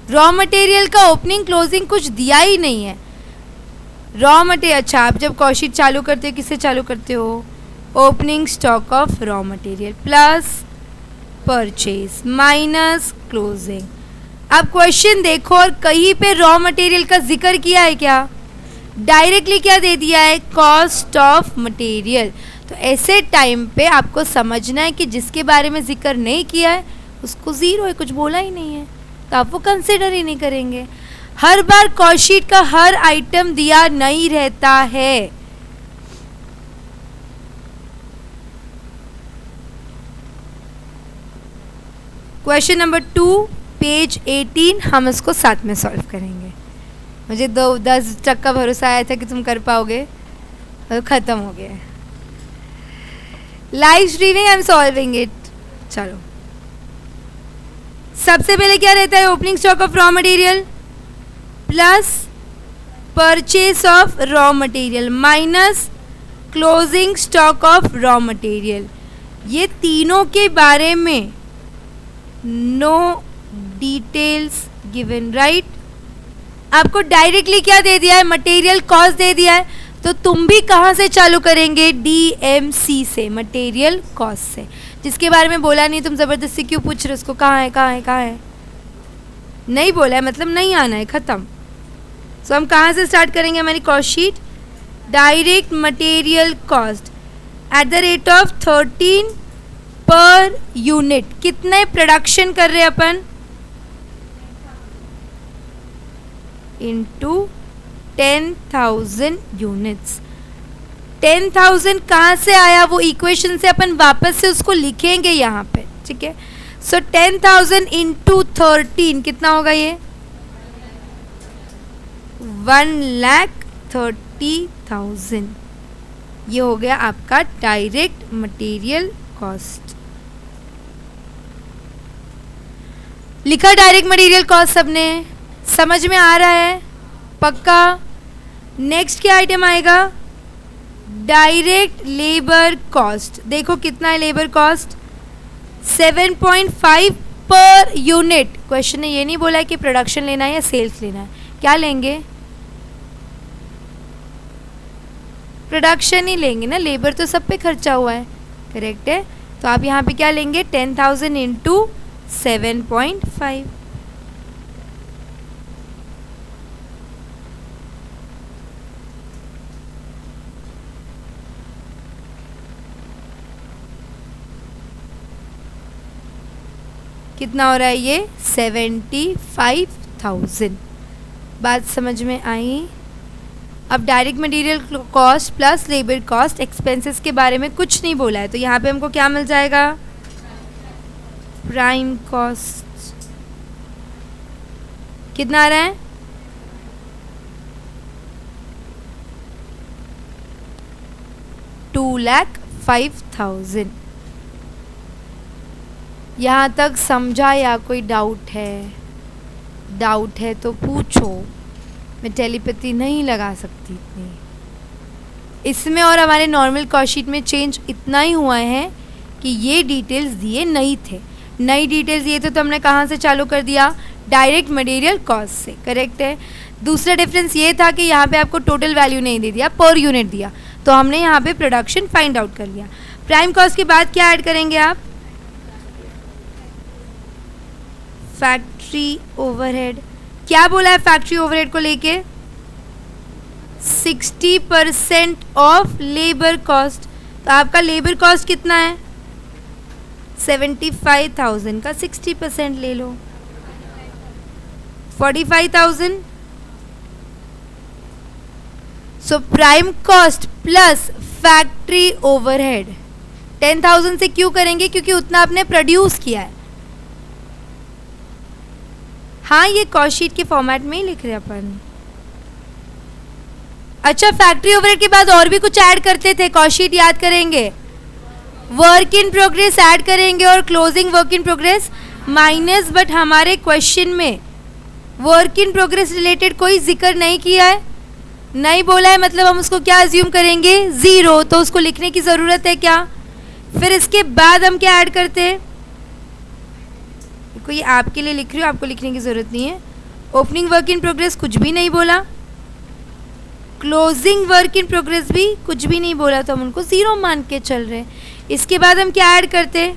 Raw material का ओपनिंग क्लोजिंग कुछ दिया ही नहीं है। रॉ मटेरियल, अच्छा आप जब कॉस्ट शीट चालू करते हो किससे चालू करते हो, opening stock of raw material plus purchase minus closing. अब क्वेश्चन देखो और कहीं पे रॉ मटेरियल का जिक्र किया है क्या, डायरेक्टली क्या दे दिया है, कॉस्ट ऑफ मटेरियल। तो ऐसे टाइम पे आपको समझना है कि जिसके बारे में जिक्र नहीं किया है उसको ज़ीरो है, कुछ बोला ही नहीं है, तो आप वो कंसिडर ही नहीं करेंगे। हर बार कॉस्ट शीट का हर आइटम दिया नहीं रहता है। क्वेश्चन नंबर 2 पेज 18, हम इसको साथ में सॉल्व करेंगे। मुझे 10% का भरोसा आया था कि तुम कर पाओगे, तो ख़त्म हो गया। Live streaming I am solving it. चलो सबसे पहले क्या रहता है, opening stock of raw material plus purchase of raw material minus closing stock of raw material. ये तीनों के बारे में नो डिटेल्स गिवन, राइट। आपको डायरेक्टली क्या दे दिया है, मटेरियल कॉस्ट दे दिया है, तो तुम भी कहाँ से चालू करेंगे, DMC से, मटेरियल कॉस्ट से, जिसके बारे में बोला नहीं तुम ज़बरदस्ती क्यों पूछ रहे हो उसको, कहाँ है कहाँ है कहाँ है, नहीं बोला है मतलब नहीं आना है, ख़त्म। सो हम कहाँ से स्टार्ट करेंगे हमारी cost sheet, direct material cost at the rate of 13 per unit. कितने प्रोडक्शन कर रहे हैं अपन, इंटू 10,000 यूनिट्स। 10,000 कहाँ से आया, वो इक्वेशन से अपन वापस से उसको लिखेंगे यहाँ पे, ठीक है। सो 10,000 इंटू 13 कितना होगा ये, 1,30,000। ये हो गया आपका डायरेक्ट मटेरियल कॉस्ट। लिखा डायरेक्ट मटेरियल कॉस्ट सबने, समझ में आ रहा है पक्का। नेक्स्ट क्या आइटम आएगा, डायरेक्ट लेबर कॉस्ट। देखो कितना है labour cost, 7.5 per unit. Question ने ये नहीं बोला है कि प्रोडक्शन लेना है या सेल्स लेना है, क्या लेंगे, प्रोडक्शन ही लेंगे ना, लेबर तो सब पे खर्चा हुआ है, करेक्ट है। तो आप यहाँ पे क्या लेंगे, 10,000 इंटू 7.5। कितना हो रहा है ये, 75,000। बात समझ में आई। अब direct material cost plus labour cost, expenses के बारे में कुछ नहीं बोला है, तो यहाँ पे हमको क्या मिल जाएगा, प्राइम कॉस्ट। कितना आ रहा है, 2,05,000। यहाँ तक समझा या कोई डाउट है, डाउट है तो पूछो, मैं टेलीपैथी नहीं लगा सकती इतनी इसमें। और हमारे नॉर्मल कॉस्ट शीट में चेंज इतना ही हुआ है कि ये डिटेल्स दिए नहीं थे, नई डिटेल्स दिए थे तो हमने कहाँ से चालू कर दिया, डायरेक्ट मटेरियल कॉस्ट से, करेक्ट है। दूसरा डिफरेंस ये था कि यहाँ पे आपको टोटल वैल्यू नहीं दे दिया, पर यूनिट दिया, तो हमने यहाँ पे प्रोडक्शन फाइंड आउट कर लिया। प्राइम कॉस्ट के बाद क्या ऐड करेंगे आप, फैक्ट्री ओवरहेड। क्या बोला है फैक्ट्री ओवरहेड को लेके, 60% ऑफ लेबर कॉस्ट। तो आपका लेबर कॉस्ट कितना है, 75,000 का 60% ले लो, 45,000। So prime cost plus factory overhead 10,000 से क्यों करेंगे, क्योंकि उतना आपने प्रोड्यूस किया है। हाँ ये कॉस्ट शीट के फॉर्मेट में ही लिख रहे हैं अपन। अच्छा फैक्ट्री ओवरहेड के बाद और भी कुछ ऐड करते थे, कॉस्ट शीट याद करेंगे, वर्क इन प्रोग्रेस ऐड करेंगे और closing work in progress minus. But हमारे क्वेश्चन में वर्क इन प्रोग्रेस रिलेटेड कोई जिक्र नहीं किया है, नहीं बोला है, मतलब हम उसको क्या अज्यूम करेंगे, ज़ीरो, तो उसको लिखने की ज़रूरत है क्या। फिर इसके बाद हम क्या ऐड करते हैं, कोई आपके लिए लिख रही हो, आपको लिखने की ज़रूरत नहीं है। ओपनिंग वर्क इन प्रोग्रेस कुछ भी नहीं बोला, क्लोजिंग वर्क इन प्रोग्रेस भी कुछ भी नहीं बोला, तो हम उनको ज़ीरो मान के चल रहे हैं। इसके बाद हम क्या ऐड करते,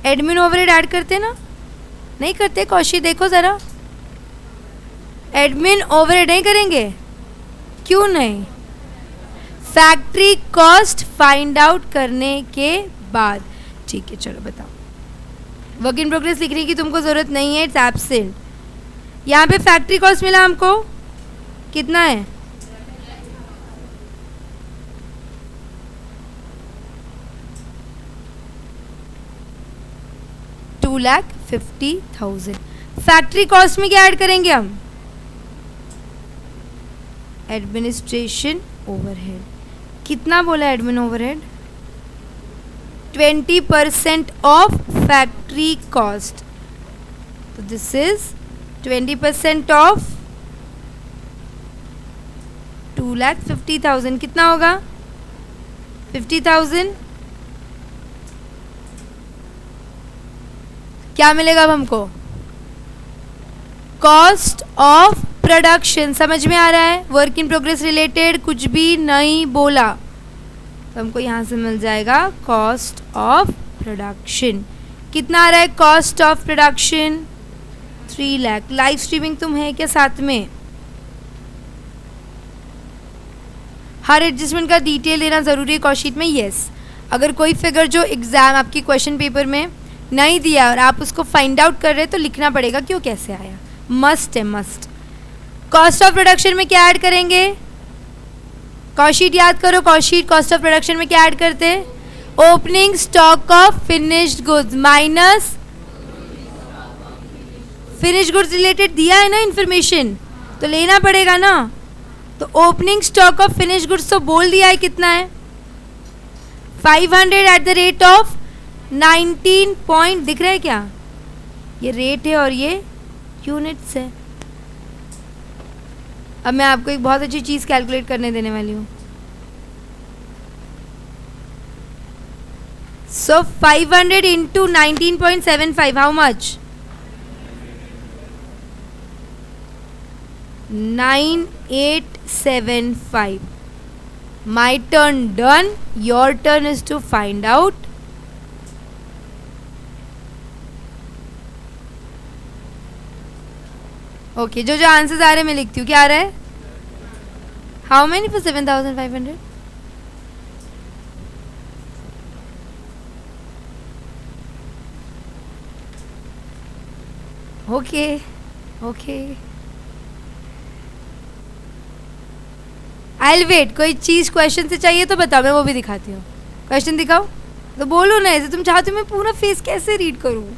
एडमिन ओवरहेड ऐड करते ना, नहीं करते, कौशी देखो ज़रा, एडमिन ओवरहेड नहीं करेंगे, क्यों नहीं, फैक्ट्री कॉस्ट फाइंड आउट करने के बाद। ठीक है चलो बताओ, वर्क इन प्रोग्रेस लिखने की तुमको ज़रूरत नहीं है, इट्स एब्सेंट। यहाँ पे फैक्ट्री कॉस्ट मिला हमको कितना है, $2,50,000। फैक्ट्री कॉस्ट में क्या ऐड करेंगे हम, एडमिनिस्ट्रेशन ओवरहेड। कितना बोला admin overhead, 20% of factory cost, तो दिस इज 20% ऑफ 2,50,000। कितना होगा, 50,000। क्या मिलेगा अब हमको, कॉस्ट ऑफ प्रोडक्शन समझ में आ रहा है, वर्क इन प्रोग्रेस रिलेटेड कुछ भी नहीं बोला तो हमको यहाँ से मिल जाएगा कॉस्ट ऑफ प्रोडक्शन। कितना आ रहा है cost of production? 3 lakh. Live streaming तुम है क्या साथ में? हर एडजस्टमेंट का डिटेल देना ज़रूरी है कॉस्ट में। यस, अगर कोई फिगर जो एग्ज़ाम आपकी क्वेश्चन पेपर में नहीं दिया और आप उसको फाइंड आउट कर रहे हैं तो लिखना पड़ेगा क्यों कैसे आया, मस्ट है मस्ट। कॉस्ट ऑफ प्रोडक्शन में क्या ऐड करेंगे? कॉस्ट शीट याद करो, cost sheet cost of production में क्या ऐड करते हैं? Opening stock of finished goods minus finished goods related दिया है ना इन्फॉर्मेशन, तो लेना पड़ेगा ना। तो opening stock of finished goods तो बोल दिया है कितना है, 500 at the rate of 19 point, दिख रहा है क्या? ये रेट है और ये यूनिट्स है। अब मैं आपको एक बहुत अच्छी चीज़ कैलकुलेट करने देने वाली हूँ। सो 500 into 19.75 how much? 9875. My turn done. Your turn is to find out. Okay, जो आंसर्स आ रहे हैं मैं लिखती हूँ। क्या आ रहा है? How many for 7500? Okay okay, I wait. कोई चीज़ क्वेश्चन से चाहिए तो बताओ, मैं वो भी दिखाती हूँ। क्वेश्चन दिखाओ तो बोलो ना, ऐसे तुम चाहते हो मैं पूरा फेस कैसे रीड करूँ?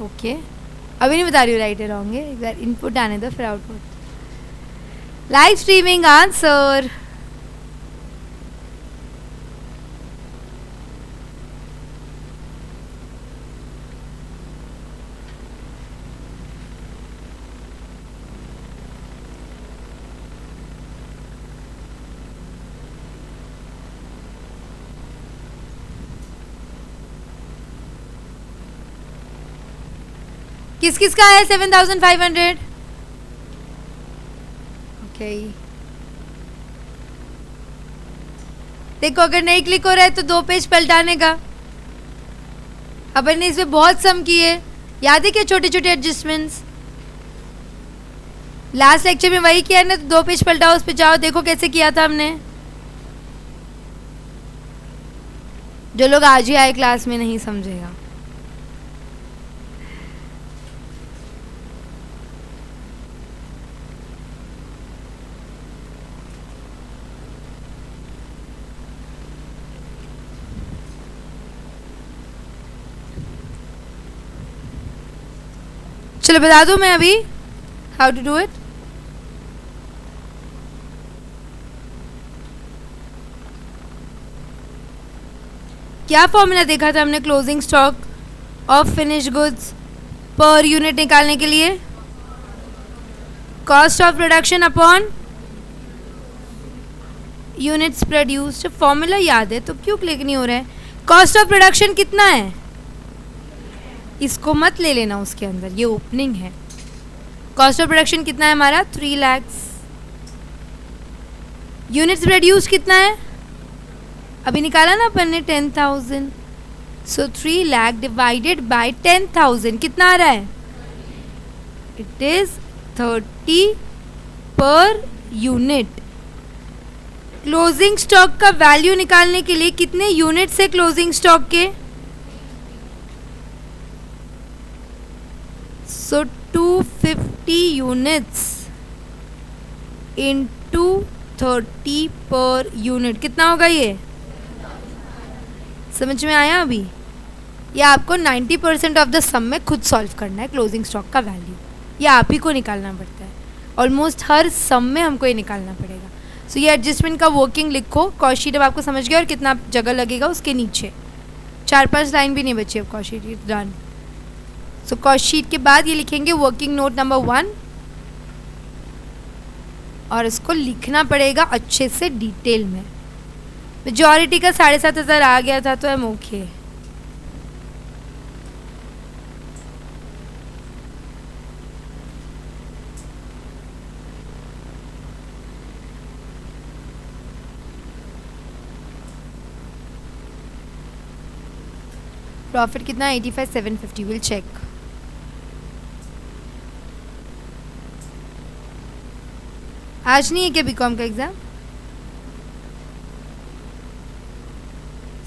ओके, अभी नहीं बता रही हूँ राइट है रॉन्ग है, एक बार इनपुट आने दो फिर आउटपुट। Live streaming answer. किस किस का है 7500? ओके, देखो अगर नहीं क्लिक हो रहा है तो 2 पेज पलटाने का। अपन ने इसमें बहुत सम किए, याद है क्या? छोटे छोटे एडजस्टमेंट्स लास्ट लेक्चर में वही किया ना, तो 2 पेज पलटाओ, उस पे जाओ, देखो कैसे किया था हमने। जो लोग आज ही आए क्लास में नहीं समझेगा। चलो बता दूं मैं अभी हाउ टू डू इट। क्या फॉर्मूला देखा था हमने closing stock of finish goods per unit निकालने के लिए? Cost of production upon units produced. Formula याद है तो क्यों क्लिक नहीं हो रहा है? कॉस्ट ऑफ प्रोडक्शन कितना है? इसको मत ले लेना उसके अंदर, ये ओपनिंग है। कॉस्ट ऑफ प्रोडक्शन कितना है हमारा? 3 लाख। यूनिट्स प्रोड्यूस कितना है? अभी निकाला ना अपन ने 10,000। सो 3 लाख डिवाइडेड बाय 10,000 कितना आ रहा है? It is 30 per unit. Closing stock का वैल्यू निकालने के लिए कितने यूनिट्स है क्लोजिंग स्टॉक के? So 250 units into 30 per unit कितना होगा ये? समझ में आया अभी? ये आपको 90% ऑफ द सम में खुद सॉल्व करना है। क्लोजिंग स्टॉक का वैल्यू ये आप ही को निकालना पड़ता है। ऑलमोस्ट हर सम में हमको ये निकालना पड़ेगा। सो ये एडजस्टमेंट का वर्किंग लिखो। कॉस्ट शीट अब आपको समझ गया और कितना जगह लगेगा उसके नीचे। 4-5 लाइन भी नहीं बची अब cost sheet done. So cost sheet के बाद ये लिखेंगे वर्किंग नोट नंबर 1 और इसको लिखना पड़ेगा अच्छे से डिटेल में। मेजॉरिटी का 7,500 आ गया था तो आई एम ओके। प्रॉफिट कितना 85,750 विल चेक। आज नहीं है क्या बीकॉम का एग्ज़ाम?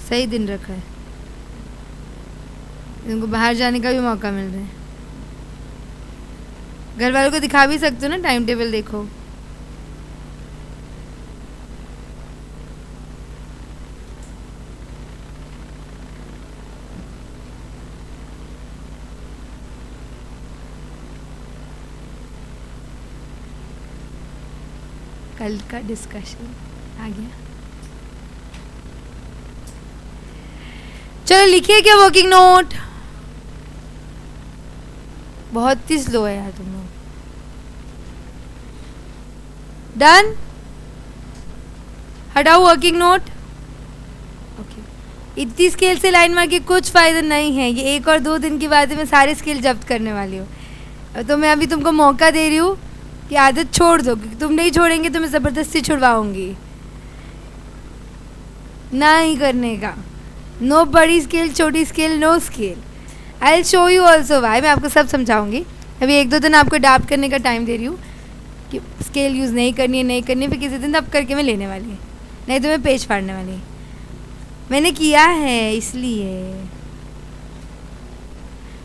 सही दिन रखा है, इनको बाहर जाने का भी मौका मिल रहा है। घर वालों को दिखा भी सकते हो ना, टाइम टेबल देखो। कल का डिस्कशन आ गया। चलो लिखिए क्या वर्किंग नोट। बहुत ही स्लो है यार तुम लोग। डन, हटाओ वर्किंग नोट। ओके, इतनी स्केल से लाइन मार के कुछ फायदा नहीं है। ये 1 और 2 दिन की बात है, मैं सारी स्केल जब्त करने वाली हूँ। तो मैं अभी तुमको मौका दे रही हूँ कि आदत छोड़ दो, क्योंकि तुम नहीं छोड़ेंगे तो मैं ज़बरदस्ती छुड़वाऊंगी। ना ही करने का, नो बड़ी स्केल, छोटी scale, no scale. I will show you also why. मैं आपको सब समझाऊंगी। अभी 1-2 दिन आपको अडाप्ट करने का टाइम दे रही हूँ कि स्केल यूज़ नहीं करनी है, नहीं करनी है। फिर किसी दिन अब करके मैं लेने वाली है, नहीं तो मैं पेज फाड़ने वाली। मैंने किया है इसलिए।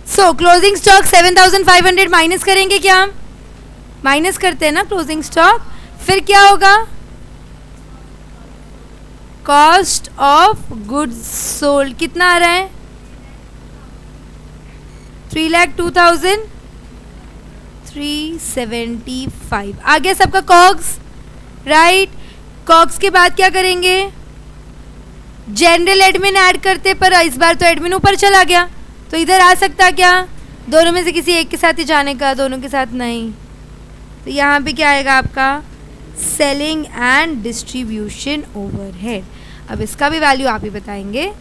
सो क्लोजिंग स्टॉक 7,500 माइनस करेंगे क्या हम? माइनस करते हैं ना क्लोजिंग स्टॉक। फिर क्या होगा? कॉस्ट ऑफ गुड्स सोल्ड कितना आ रहा है? 3,02,375 आ गया सबका कॉग्स, राइट। कॉग्स के बाद क्या करेंगे? जनरल एडमिन ऐड करते, पर इस बार तो एडमिन ऊपर चला गया, तो इधर आ सकता क्या? दोनों में से किसी एक के साथ ही जाने का, दोनों के साथ नहीं। तो यहाँ पे क्या आएगा आपका? Selling and distribution overhead. अब इसका भी वैल्यू आप ही बताएंगे।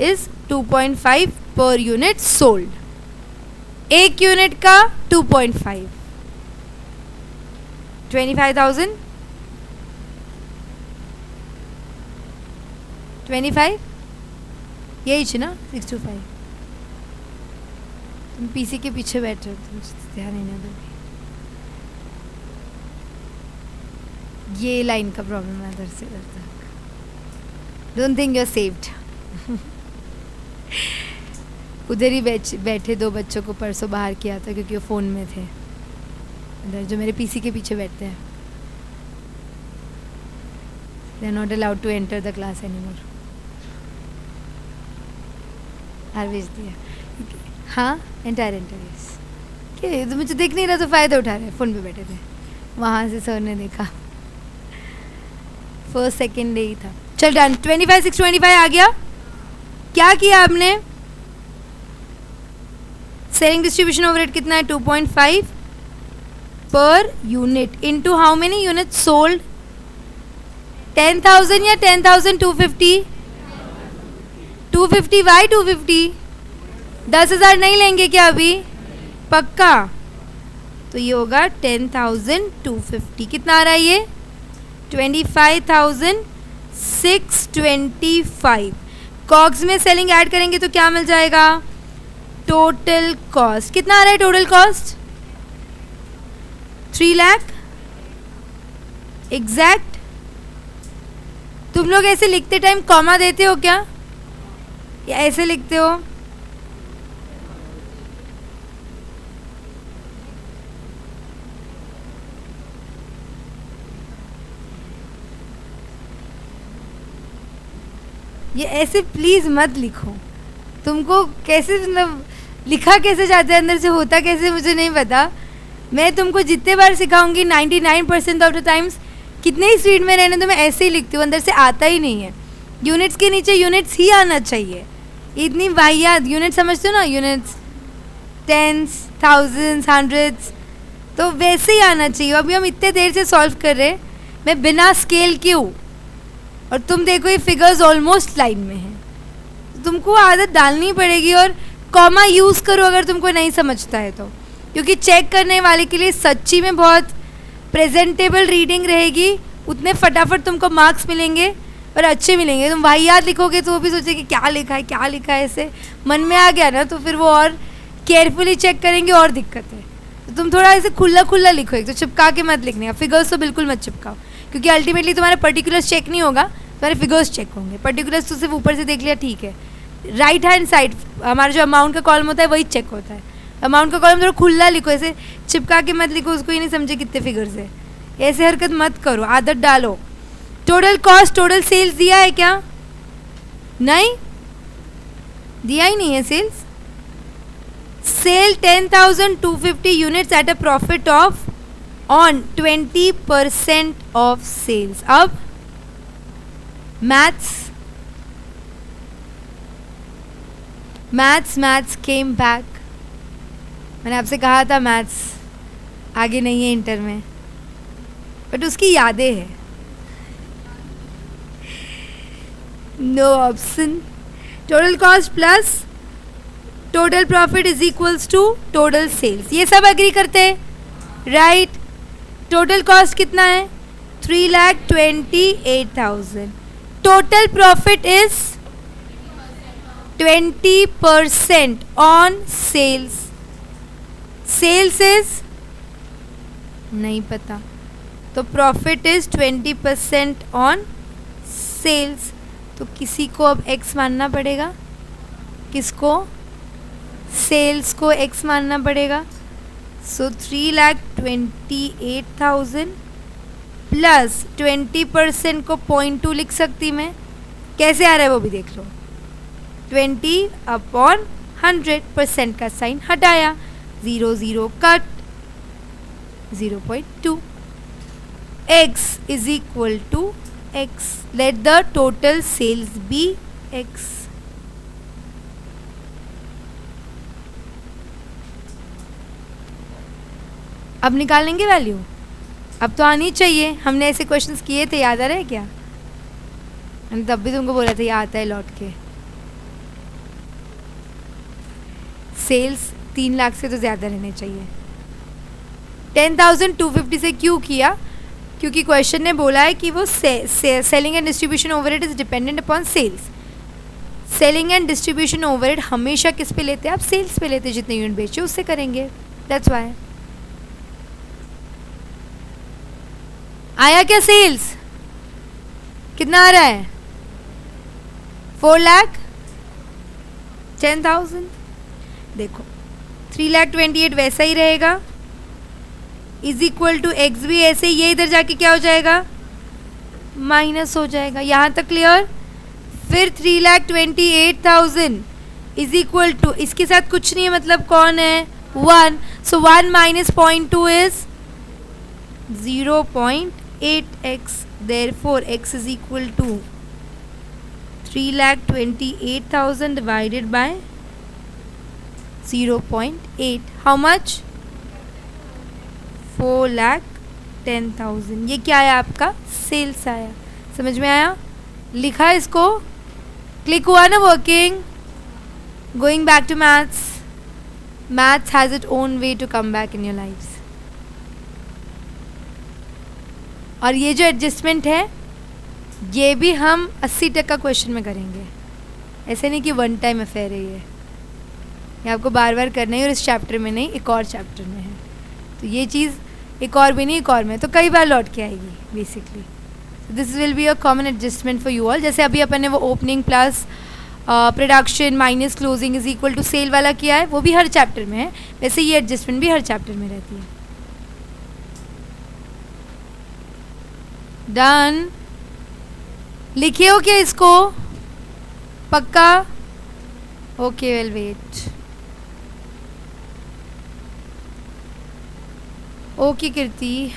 Is 2.5 per unit sold. एक यूनिट का 2.5, 25,000, 25 यही छे ना? 625। तुम पीसी के पीछे बैठ रहे हो, तुम ध्यान नहीं दोगे। ये लाइन का प्रॉब्लम है इधर से इधर तक। Don't think you are saved. उधर ही बैठे 2 बच्चों को परसों बाहर किया था क्योंकि वो फ़ोन में थे। इधर जो मेरे पीसी के पीछे बैठते हैं, they are not allowed to enter the class anymore. हार भेज दिया। हाँ, एंटायर यस। क्या तो मुझे देख नहीं रहा तो फ़ायदा उठा रहे, फ़ोन पे बैठे थे। वहाँ से सर ने देखा, फर्स्ट सेकेंड डे ही था। चल डन। 25,625 आ गया। क्या किया आपने? सेलिंग डिस्ट्रीब्यूशन ओवरहेड कितना है? 2.5 per unit into how many unit sold? 10,000 या 10,250? 250 बाई 250। 10,000 नहीं लेंगे क्या अभी? पक्का? तो ये होगा 10,250। कितना आ रहा है ये? 25,625। कॉग्स में सेलिंग ऐड करेंगे तो क्या मिल जाएगा? टोटल कॉस्ट कितना आ रहा है? Total cost 3 lakh exact. तुम लोग ऐसे लिखते टाइम कॉमा देते हो क्या, या ऐसे लिखते हो? ये ऐसे प्लीज़ मत लिखो। तुमको कैसे, मतलब लिखा कैसे जाता है, अंदर से होता कैसे मुझे नहीं पता। मैं तुमको जितने बार सिखाऊंगी 99% ऑफ द टाइम्स, कितने ही स्पीड में रहने तो मैं ऐसे ही लिखती हूँ, अंदर से आता ही नहीं है। यूनिट्स के नीचे यूनिट्स ही आना चाहिए। इतनी वाहियात यूनिट समझते हो ना, यूनिट्स, टेंस, थाउजेंड्स, हंड्रेड्स, तो वैसे ही आना चाहिए। अभी हम इतने देर से सॉल्व कर रहे हैं, मैं बिना स्केल के हूँ। और तुम देखो ये फिगर्स ऑलमोस्ट लाइन में हैं, तुमको आदत डालनी पड़ेगी। और कॉमा यूज़ करो अगर तुमको नहीं समझता है तो, क्योंकि चेक करने वाले के लिए सच्ची में बहुत प्रेजेंटेबल रीडिंग रहेगी, उतने फटाफट तुमको मार्क्स मिलेंगे और अच्छे मिलेंगे। तुम वाहियात लिखोगे तो वो भी सोचेगी क्या लिखा है क्या लिखा है, ऐसे मन में आ गया ना तो फिर वो और केयरफुली चेक करेंगे और दिक्कत है। तो तुम थोड़ा ऐसे खुला खुला लिखो, एक तो चिपका के मत लिखने का, फिगर्स तो बिल्कुल मत चिपकाओ, क्योंकि अल्टीमेटली तुम्हारा पर्टिकुलर्स चेक नहीं होगा, तुम्हारे फिगर्स चेक होंगे। पर्टिकुलर्स तो सिर्फ ऊपर से देख लिया ठीक है, राइट हैंड साइड हमारा जो अमाउंट का कॉलम होता है वही चेक होता है। अमाउंट का कॉलम थोड़ा खुला लिखो, ऐसे चिपका के मत लिखो, उसको ही नहीं समझे कितने फिगर्स है, ऐसे हरकत मत करो, आदत डालो। टोटल कॉस्ट टोटल सेल्स दिया है क्या? नहीं दिया ही नहीं है sales. Sale 10,250 units at a profit of on 20% of sales. अब मैथ्स केम बैक। मैंने आपसे कहा था मैथ्स आगे नहीं है इंटर में, बट उसकी यादें हैं। No option. Total cost plus total profit is equals to total sales, ये सब एग्री करते हैं राइट। टोटल कॉस्ट कितना है? 3,28,000। Total profit is 20% on sales. Sales is नहीं पता, तो प्रॉफिट इज 20% ऑन सेल्स। तो किसी को अब x मानना पड़ेगा, किसको? सेल्स को x मानना पड़ेगा। सो 3,28,000 प्लस 20% को 0.2 लिख सकती मैं, कैसे आ रहा है वो भी देख लो। 20/100% का साइन हटाया, 0 0 cut, 0.2। x is equal to x. Let the total sales be x. अब निकालेंगे वैल्यू, अब तो आनी चाहिए। हमने ऐसे क्वेश्चंस किए थे, याद आ रहा है क्या? मैंने तब भी तुमको बोला था ये आता है लौट के। सेल्स 3 लाख से तो ज़्यादा रहने चाहिए। 10,250 से क्यों किया? क्योंकि क्वेश्चन ने बोला है कि वो selling and distribution overhead is dependent upon sales. Selling and distribution overhead हमेशा किस पे लेते हैं? आप सेल्स पे लेते हैं, जितने यूनिट बेचे उससे करेंगे, दैट्स वाई। आया क्या सेल्स? कितना आ रहा है? 4,10,000। देखो 3,28,000 वैसा ही रहेगा, इज इक्वल टू एक्स भी ऐसे, ये इधर जाके क्या हो जाएगा? माइनस हो जाएगा। यहाँ तक क्लियर? फिर 3,28,000 इज इक्वल टू, इसके साथ कुछ नहीं है मतलब कौन है? 1। So 1 minus 0.2 is 0.8x। Therefore x is equal to 3,28,000 divided by 0.8। How much? 4,10,000। ये क्या आया आपका? सेल्स आया। समझ में आया? लिखा इसको, क्लिक हुआ ना working. Going back to maths. Maths has it own way to come back in your life's. और ये जो एडजस्टमेंट है ये भी हम 80% क्वेश्चन में करेंगे, ऐसे नहीं कि वन टाइम अफेयर है ये आपको बार बार करना है। और इस चैप्टर में नहीं, एक और चैप्टर में है, तो ये चीज़ एक और भी नहीं, एक और में तो कई बार लौट के आएगी basically. This will be a common adjustment for you all. जैसे अभी अपन ने वो opening plus production minus closing is equal to sale वाला किया है, वो भी हर चैप्टर में है, वैसे ये एडजस्टमेंट भी हर चैप्टर में रहती है। डन। लिखे हो क्या इसको? पक्का? Okay, well wait. Okay Kirti,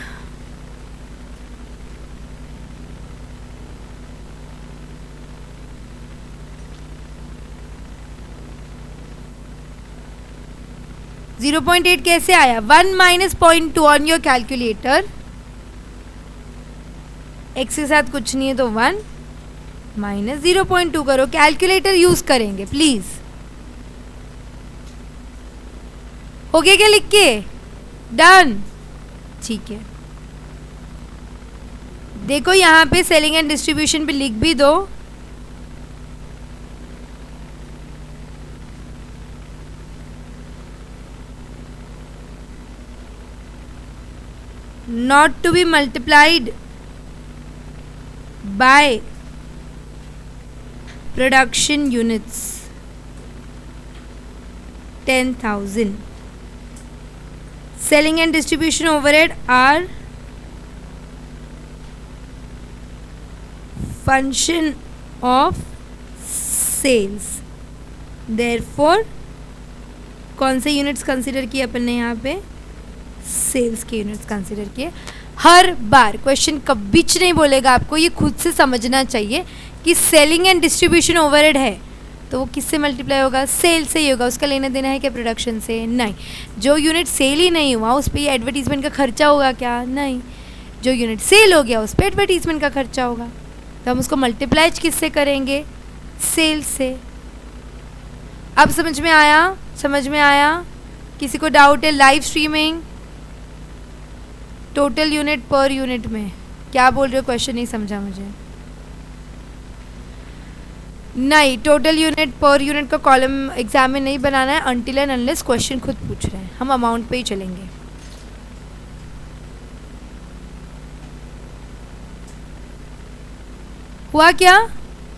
(0.8) कैसे आया? 1 minus 0.2 on your calculator. X के साथ कुछ नहीं है तो 1, माइनस 0.2 करो, कैलकुलेटर यूज करेंगे प्लीज। हो गया क्या लिख के? डन, ठीक है। देखो यहाँ पे सेलिंग एंड डिस्ट्रीब्यूशन पे लिख भी दो। not to be multiplied by production units 10,000. Selling and distribution overhead are function of sales. Therefore कौन से यूनिट्स कंसिडर किए अपन ने यहाँ पे? सेल्स के यूनिट्स कंसिडर किए। हर बार क्वेश्चन कभी नहीं बोलेगा आपको, ये खुद से समझना चाहिए कि सेलिंग एंड डिस्ट्रीब्यूशन ओवरहेड है तो वो किससे मल्टीप्लाई होगा? सेल से ही होगा। उसका लेना देना है क्या प्रोडक्शन से? नहीं। जो यूनिट सेल ही नहीं हुआ उस पर ये एडवर्टीजमेंट का खर्चा होगा क्या? नहीं। जो यूनिट सेल हो गया उस पर एडवर्टीजमेंट का खर्चा होगा, तो हम उसको मल्टीप्लाई किससे करेंगे? सेल से। अब समझ में आया? समझ में आया? किसी को डाउट है? Live streaming total unit per unit में क्या बोल रहे हो? क्वेश्चन नहीं समझा मुझे। नहीं, टोटल यूनिट पर यूनिट का कॉलम एग्जाम में नहीं बनाना है अनटिल एंड अनलेस क्वेश्चन खुद पूछ रहे हैं। हम अमाउंट पे ही चलेंगे। हुआ क्या?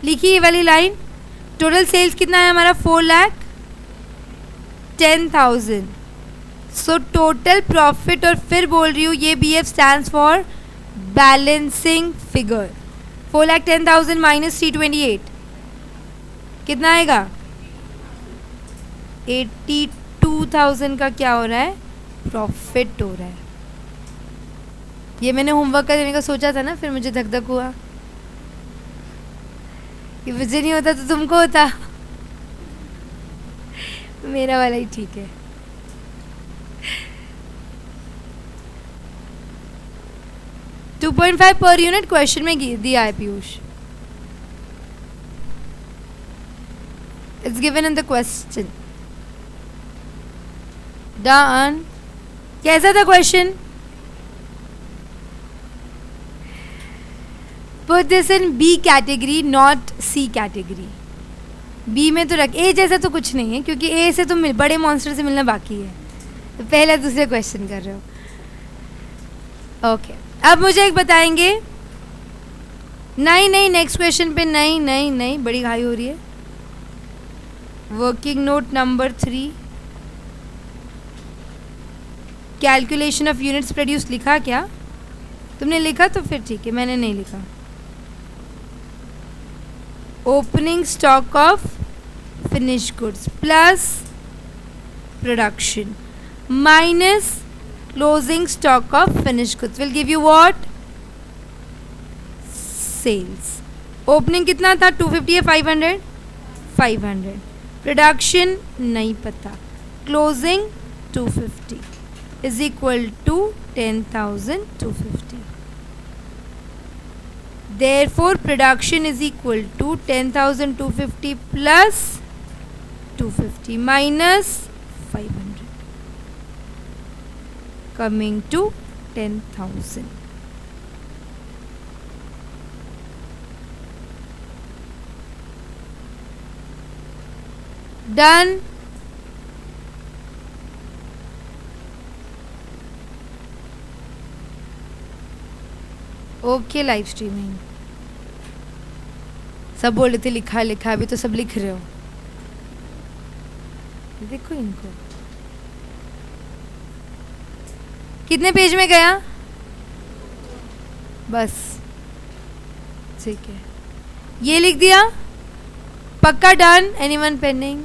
लिखी ये वाली लाइन। टोटल सेल्स कितना है हमारा? 4,10,000। सो टोटल प्रॉफिट, और फिर बोल रही हूँ ये BF stands for balancing figure. 4,10,000 minus 328 कितना आएगा? 82,000 का क्या हो रहा है? प्रॉफिट हो रहा है। ये मैंने होमवर्क करने का सोचा था ना, फिर मुझे धक धक हुआ कि मुझे नहीं होता तो तुमको होता। मेरा वाला ही ठीक है। टू 2.5 पर यूनिट क्वेश्चन में दिया है Piyush. It's given in the question. Done. कैसा था question? Put this in B category not C category. B में तो रख, ए जैसा तो कुछ नहीं है क्योंकि ए से तो बड़े मॉन्स्टर से मिलना बाकी है, तो पहला दूसरे क्वेश्चन कर रहे हो। ओके, अब मुझे एक बताएंगे। नहीं नहीं, नेक्स्ट क्वेश्चन पे नहीं नहीं नहीं, बड़ी घाई हो रही है। Working note number 3, calculation of units produce लिखा क्या? तुमने लिखा तो फिर ठीक है, मैंने नहीं लिखा। Opening stock of finished goods plus production minus closing stock of finished goods will give you what? Sales. Opening कितना था? 250 या 500? 500. Production नहीं पता. Closing 250 is equal to 10,250. Therefore production is equal to 10,250 plus 250 minus 500. Coming to 10,000. Done. Okay, live streaming सब बोल रहे थे लिखा लिखा, अभी तो सब लिख रहे हो। देखो इनको, कितने पेज में गया? बस ठीक है, ये लिख दिया। पक्का done? Anyone pending?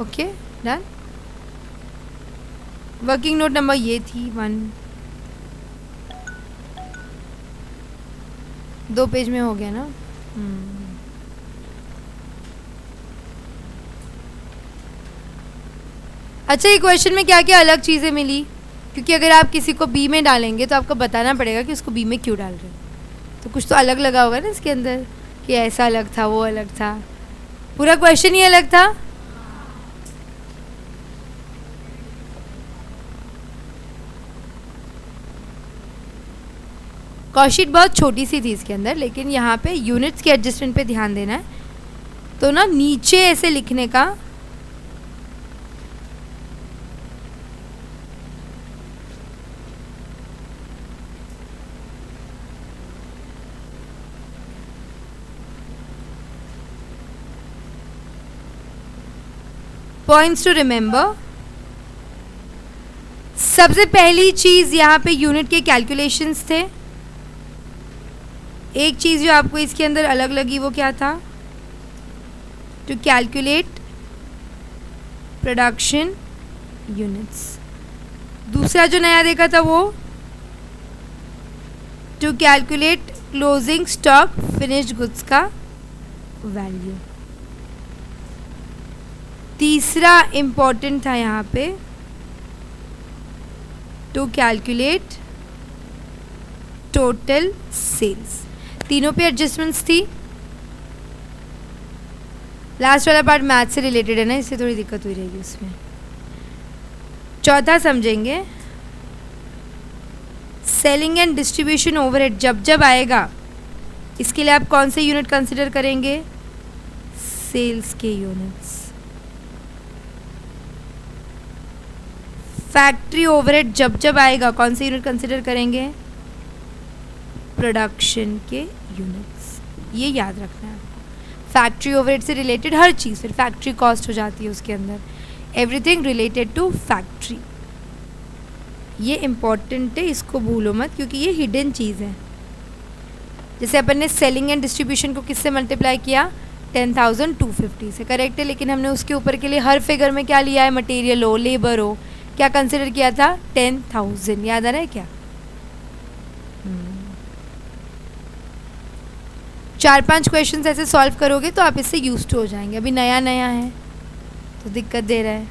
Okay done. Working note number ये थी 1, 2 पेज में हो गया ना। अच्छा, ये क्वेश्चन में क्या क्या अलग चीज़ें मिली, क्योंकि अगर आप किसी को बी में डालेंगे तो आपको बताना पड़ेगा कि उसको बी में क्यों डाल रहे हो, तो कुछ तो अलग लगा होगा ना इसके अंदर, कि ऐसा अलग था वो अलग था, पूरा क्वेश्चन ही अलग था। कॉशीट बहुत छोटी सी थी इसके अंदर, लेकिन यहाँ पे यूनिट्स के एडजस्टमेंट पे ध्यान देना है। तो ना नीचे ऐसे लिखने का, पॉइंट्स टू रिमेंबर। सबसे पहली चीज़ यहाँ पे यूनिट के कैलकुलेशंस थे। एक चीज़ जो आपको इसके अंदर अलग लगी वो क्या था, टू कैलकुलेट प्रोडक्शन यूनिट्स। दूसरा जो नया देखा था वो to calculate closing stock finished goods का वैल्यू। तीसरा इम्पॉर्टेंट था यहाँ पे टू कैलकुलेट टोटल सेल्स। तीनों पे एडजस्टमेंट्स थी। लास्ट वाला पार्ट मैथ से रिलेटेड है ना, इससे थोड़ी दिक्कत हुई रहेगी उसमें। चौथा समझेंगे, सेलिंग एंड डिस्ट्रीब्यूशन ओवरहेड जब जब आएगा इसके लिए आप कौन से यूनिट कंसिडर करेंगे, सेल्स के यूनिट्स। फैक्ट्री ओवरहेड जब जब आएगा कौन से यूनिट कंसिडर करेंगे, प्रोडक्शन के यूनिट्स। ये याद रखना है आपको। फैक्ट्री ओवरहेड से रिलेटेड हर चीज़, फिर फैक्ट्री कॉस्ट हो जाती है उसके अंदर, एवरीथिंग रिलेटेड टू फैक्ट्री। ये इम्पॉर्टेंट है, इसको भूलो मत, क्योंकि ये हिडन चीज़ है। जैसे अपन ने सेलिंग एंड डिस्ट्रीब्यूशन को किससे मल्टीप्लाई किया, 10,250 से, करेक्ट है। लेकिन हमने उसके ऊपर के लिए हर फिगर में क्या लिया है, मटेरियल हो लेबर हो, क्या कंसिडर किया था, 10,000। याद आ रहा है क्या? 4-5 क्वेश्चंस ऐसे सॉल्व करोगे तो आप इससे यूज्ड हो जाएंगे। अभी नया नया है तो दिक्कत दे रहा है,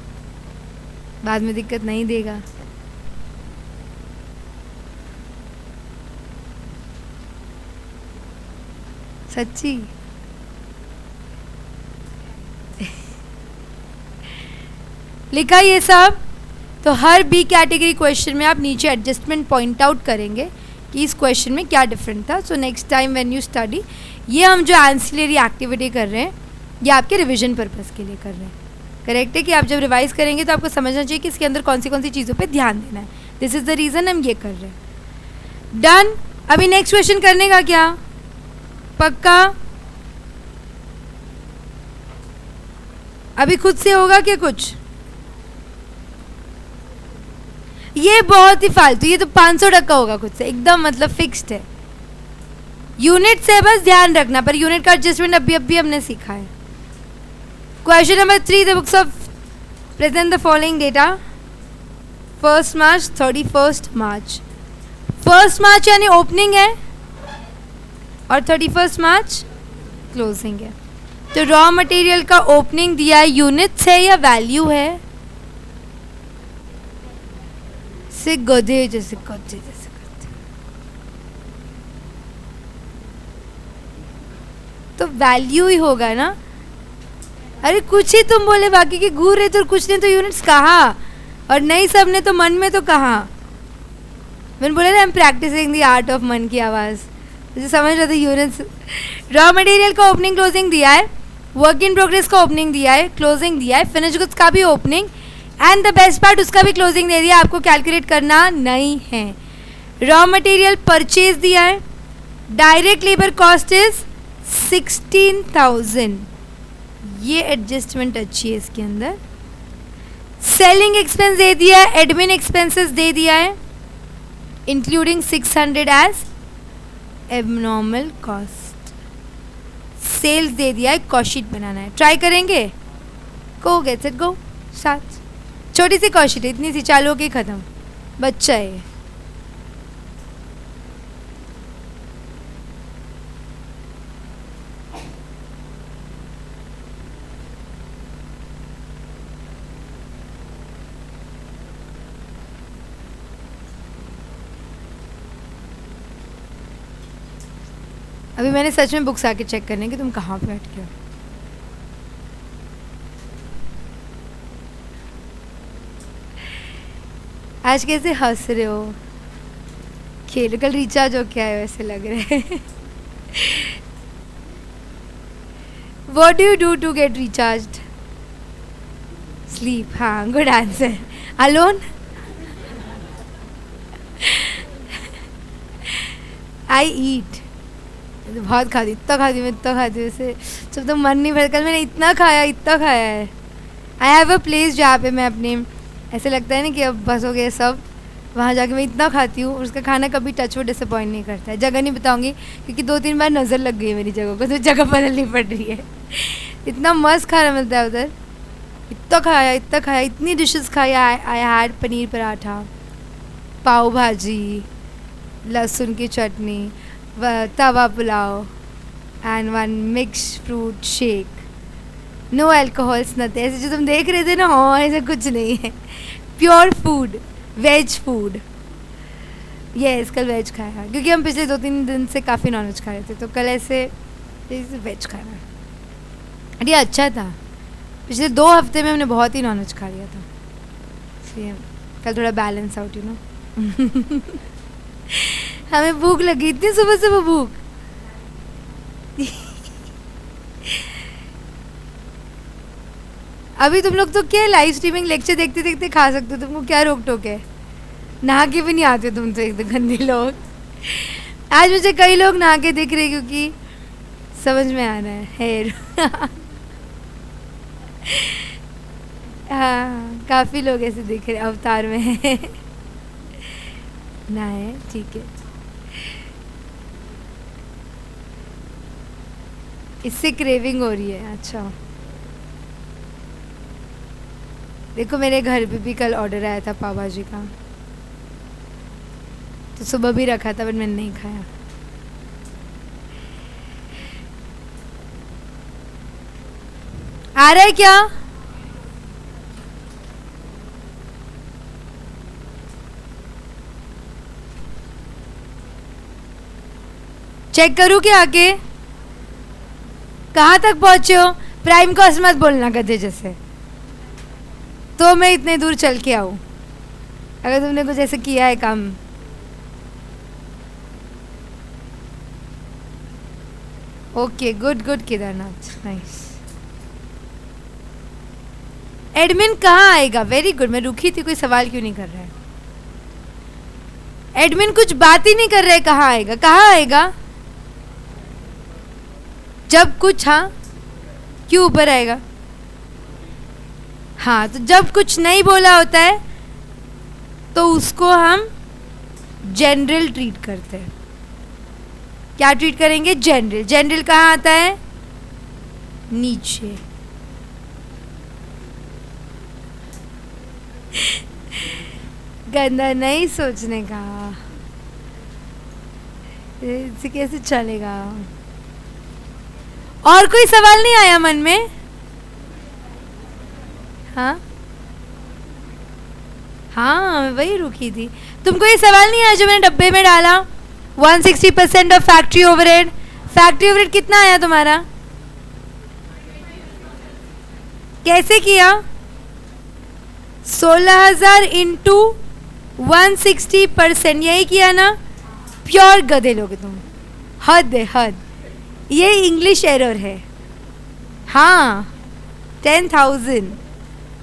बाद में दिक्कत नहीं देगा। सच्ची लिखा ये सब। तो हर बी कैटेगरी क्वेश्चन में आप नीचे एडजस्टमेंट पॉइंट आउट करेंगे कि इस क्वेश्चन में क्या डिफरेंट था। सो next time when you study, ये हम जो एंसिलरी एक्टिविटी कर रहे हैं ये आपके रिवीजन पर्पस के लिए कर रहे हैं। करेक्ट है कि आप जब रिवाइज करेंगे तो आपको समझना चाहिए कि इसके अंदर कौन सी चीज़ों पे ध्यान देना है। दिस इज़ द रीज़न हम ये कर रहे हैं। डन। अभी नेक्स्ट क्वेश्चन करने का क्या, पक्का? अभी खुद से होगा क्या कुछ? ये बहुत ही फालतू, ये तो 500% होगा खुद से, एकदम मतलब फिक्स्ड है। यूनिट से बस ध्यान रखना, पर यूनिट का एडजस्टमेंट अभी हमने सीखा है। Question number 3, the books of present the following data 1 मार्च 31 मार्च। 1 मार्च यानी ओपनिंग है और 31 मार्च क्लोजिंग है। तो रॉ मटेरियल का ओपनिंग दिया है, यूनिट्स है या वैल्यू है? से गधे जैसे करते तो वैल्यू ही होगा ना। अरे कुछ ही तुम बोले, बाकी के घूर रहे तो कुछ ने तो यूनिट्स कहा और नहीं सब ने तो मन में तो कहा। मैंने बोला ना, I am practising the art of मन की आवाज़, मुझे समझ रहा था यूनिट्स। रॉ मटेरियल का ओपनिंग क्लोजिंग दिया है, वर्क इन प्रोग्रेस का ओपनिंग दिया है, क्लोजिंग दिया है, फिनिश गुड्स का भी opening and the best part उसका भी क्लोजिंग दे दिया। आपको कैलकुलेट करना नहीं है। रॉ मटेरियल परचेज दिया है, डायरेक्ट लेबर कॉस्ट इज 16,000, ये एडजस्टमेंट अच्छी है इसके अंदर। सेलिंग एक्सपेंस दे दिया है, एडमिन एक्सपेंसेस दे दिया है, including 600 as abnormal cost. Sales दे दिया है, कॉस्ट शीट बनाना है। ट्राई करेंगे? Go gets it go. साथ छोटी सी कॉस्ट शीट है, इतनी सी, चालू होके ख़त्म। बच्चा है। अभी मैंने सच में बुक्स आके चेक करने कि तुम कहाँ पे अटके हो। आज कैसे हंस रहे हो? खेल कल रिचार्ज हो क्या है वैसे लग रहे हैं। What do you do to get recharged? Sleep. हाँ, good answer. Alone? I eat. बहुत खाती, इतना खाती मैं, इतना खाती वैसे जब तो मन नहीं भर। कल मैंने इतना खाया है। आई हैव अ प्लेस जहाँ पे मैं अपने ऐसे लगता है ना कि अब बस हो गया सब, वहाँ जाके मैं इतना खाती हूँ। उसका खाना कभी टच वो डिसअपॉइंट नहीं करता है। जगह नहीं बताऊँगी क्योंकि 2-3 बार नज़र लग गई है मेरी जगह को, तो जगह बदलनी पड़ रही है। इतना मस्त खाना मिलता है उधर। इतना खाया, इतनी डिशेस खाई। आई हैड पनीर पराठा, पाव भाजी, लहसुन की chutney, tawa pulao and 1 mix fruit shake. No alcohols nothing. ऐसे जो तुम देख रहे थे ना, हाँ ऐसा कुछ नहीं है। Pure food, veg food. Yes, कल वेज खाया क्योंकि हम पिछले 2-3 दिन से काफ़ी नॉनवेज खा रहे थे, तो कल ऐसे वेज खाया। अरे अच्छा था, पिछले 2 हफ्ते में हमने बहुत ही नॉनवेज खा लिया था, इसलिए कल थोड़ा बैलेंस आउट, यू नो। हमें भूख लगी, इतनी सुबह भूख। अभी तुम लोग तो क्या लाइव स्ट्रीमिंग लेक्चर देखते देखते खा सकते हो, तुमको क्या रोक टोक है? नहा के भी नहीं आते तुम तो, एकदम गंदे लोग। आज मुझे कई लोग नहा के दिख रहे क्योंकि समझ में आ रहा है हेयर। हाँ, काफ़ी लोग ऐसे दिख रहे अवतार में है। ना है, ठीक है। इससे क्रेविंग हो रही है। अच्छा, देखो मेरे घर पे भी कल ऑर्डर आया था पाव भाजी का, तो सुबह भी रखा था बट मैंने नहीं खाया। आ रहा है क्या? चेक करूँ क्या आके? कहाँ तक पहुँचे हो? प्राइम कॉस्ट मत बोलना गधे जैसे, तो मैं इतने दूर चल के आऊँ अगर तुमने कुछ ऐसे किया है काम। Okay, good good Kedarnath, nice. Admin कहाँ आएगा? Very good. मैं रुकी थी, कोई सवाल क्यों नहीं कर रहा है? एडमिन कुछ बात ही नहीं कर रहा है, कहाँ आएगा? कहाँ आएगा जब कुछ, हाँ क्यों ऊपर आएगा? हाँ, तो जब कुछ नहीं बोला होता है तो उसको हम जनरल ट्रीट करते हैं। क्या ट्रीट करेंगे? जनरल। जनरल कहाँ आता है? नीचे। गंदा नहीं सोचने का, इसे कैसे चलेगा? और कोई सवाल नहीं आया मन में? हाँ हाँ, मैं वही रुकी थी। तुमको ये सवाल नहीं आया जो मैंने डब्बे में डाला? 160% of factory overhead. Factory overhead कितना आया तुम्हारा? कैसे किया? 16,000 इंटू 160%, यही किया ना? प्योर गधे लोग तुम, हद है हद। ये इंग्लिश एरर है। हाँ, 10,000।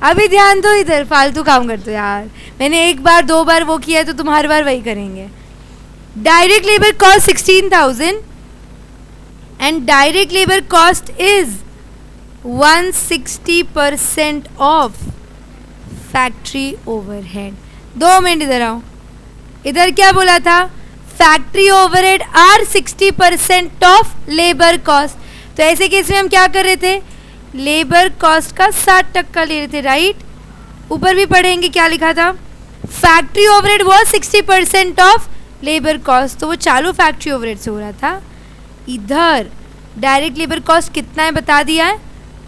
अभी ध्यान दो, इधर फालतू काम करते हो यार। मैंने 1 बार 2 बार वो किया है तो तुम हर बार वही करेंगे। Direct labour cost 16,000 and direct labour cost is 160% of factory overhead. 2 minute इधर आओ। इधर क्या बोला था? Factory overhead are 60% of labour cost. तो ऐसे केस में हम क्या कर रहे थे? लेबर कॉस्ट का 60% ले रहे थे, राइट? ऊपर भी पढ़ेंगे क्या लिखा था? Factory overhead was 60% of labour cost, तो वो चालू फैक्ट्री ओवरहेड से हो रहा था। इधर डायरेक्ट लेबर कॉस्ट कितना है बता दिया है,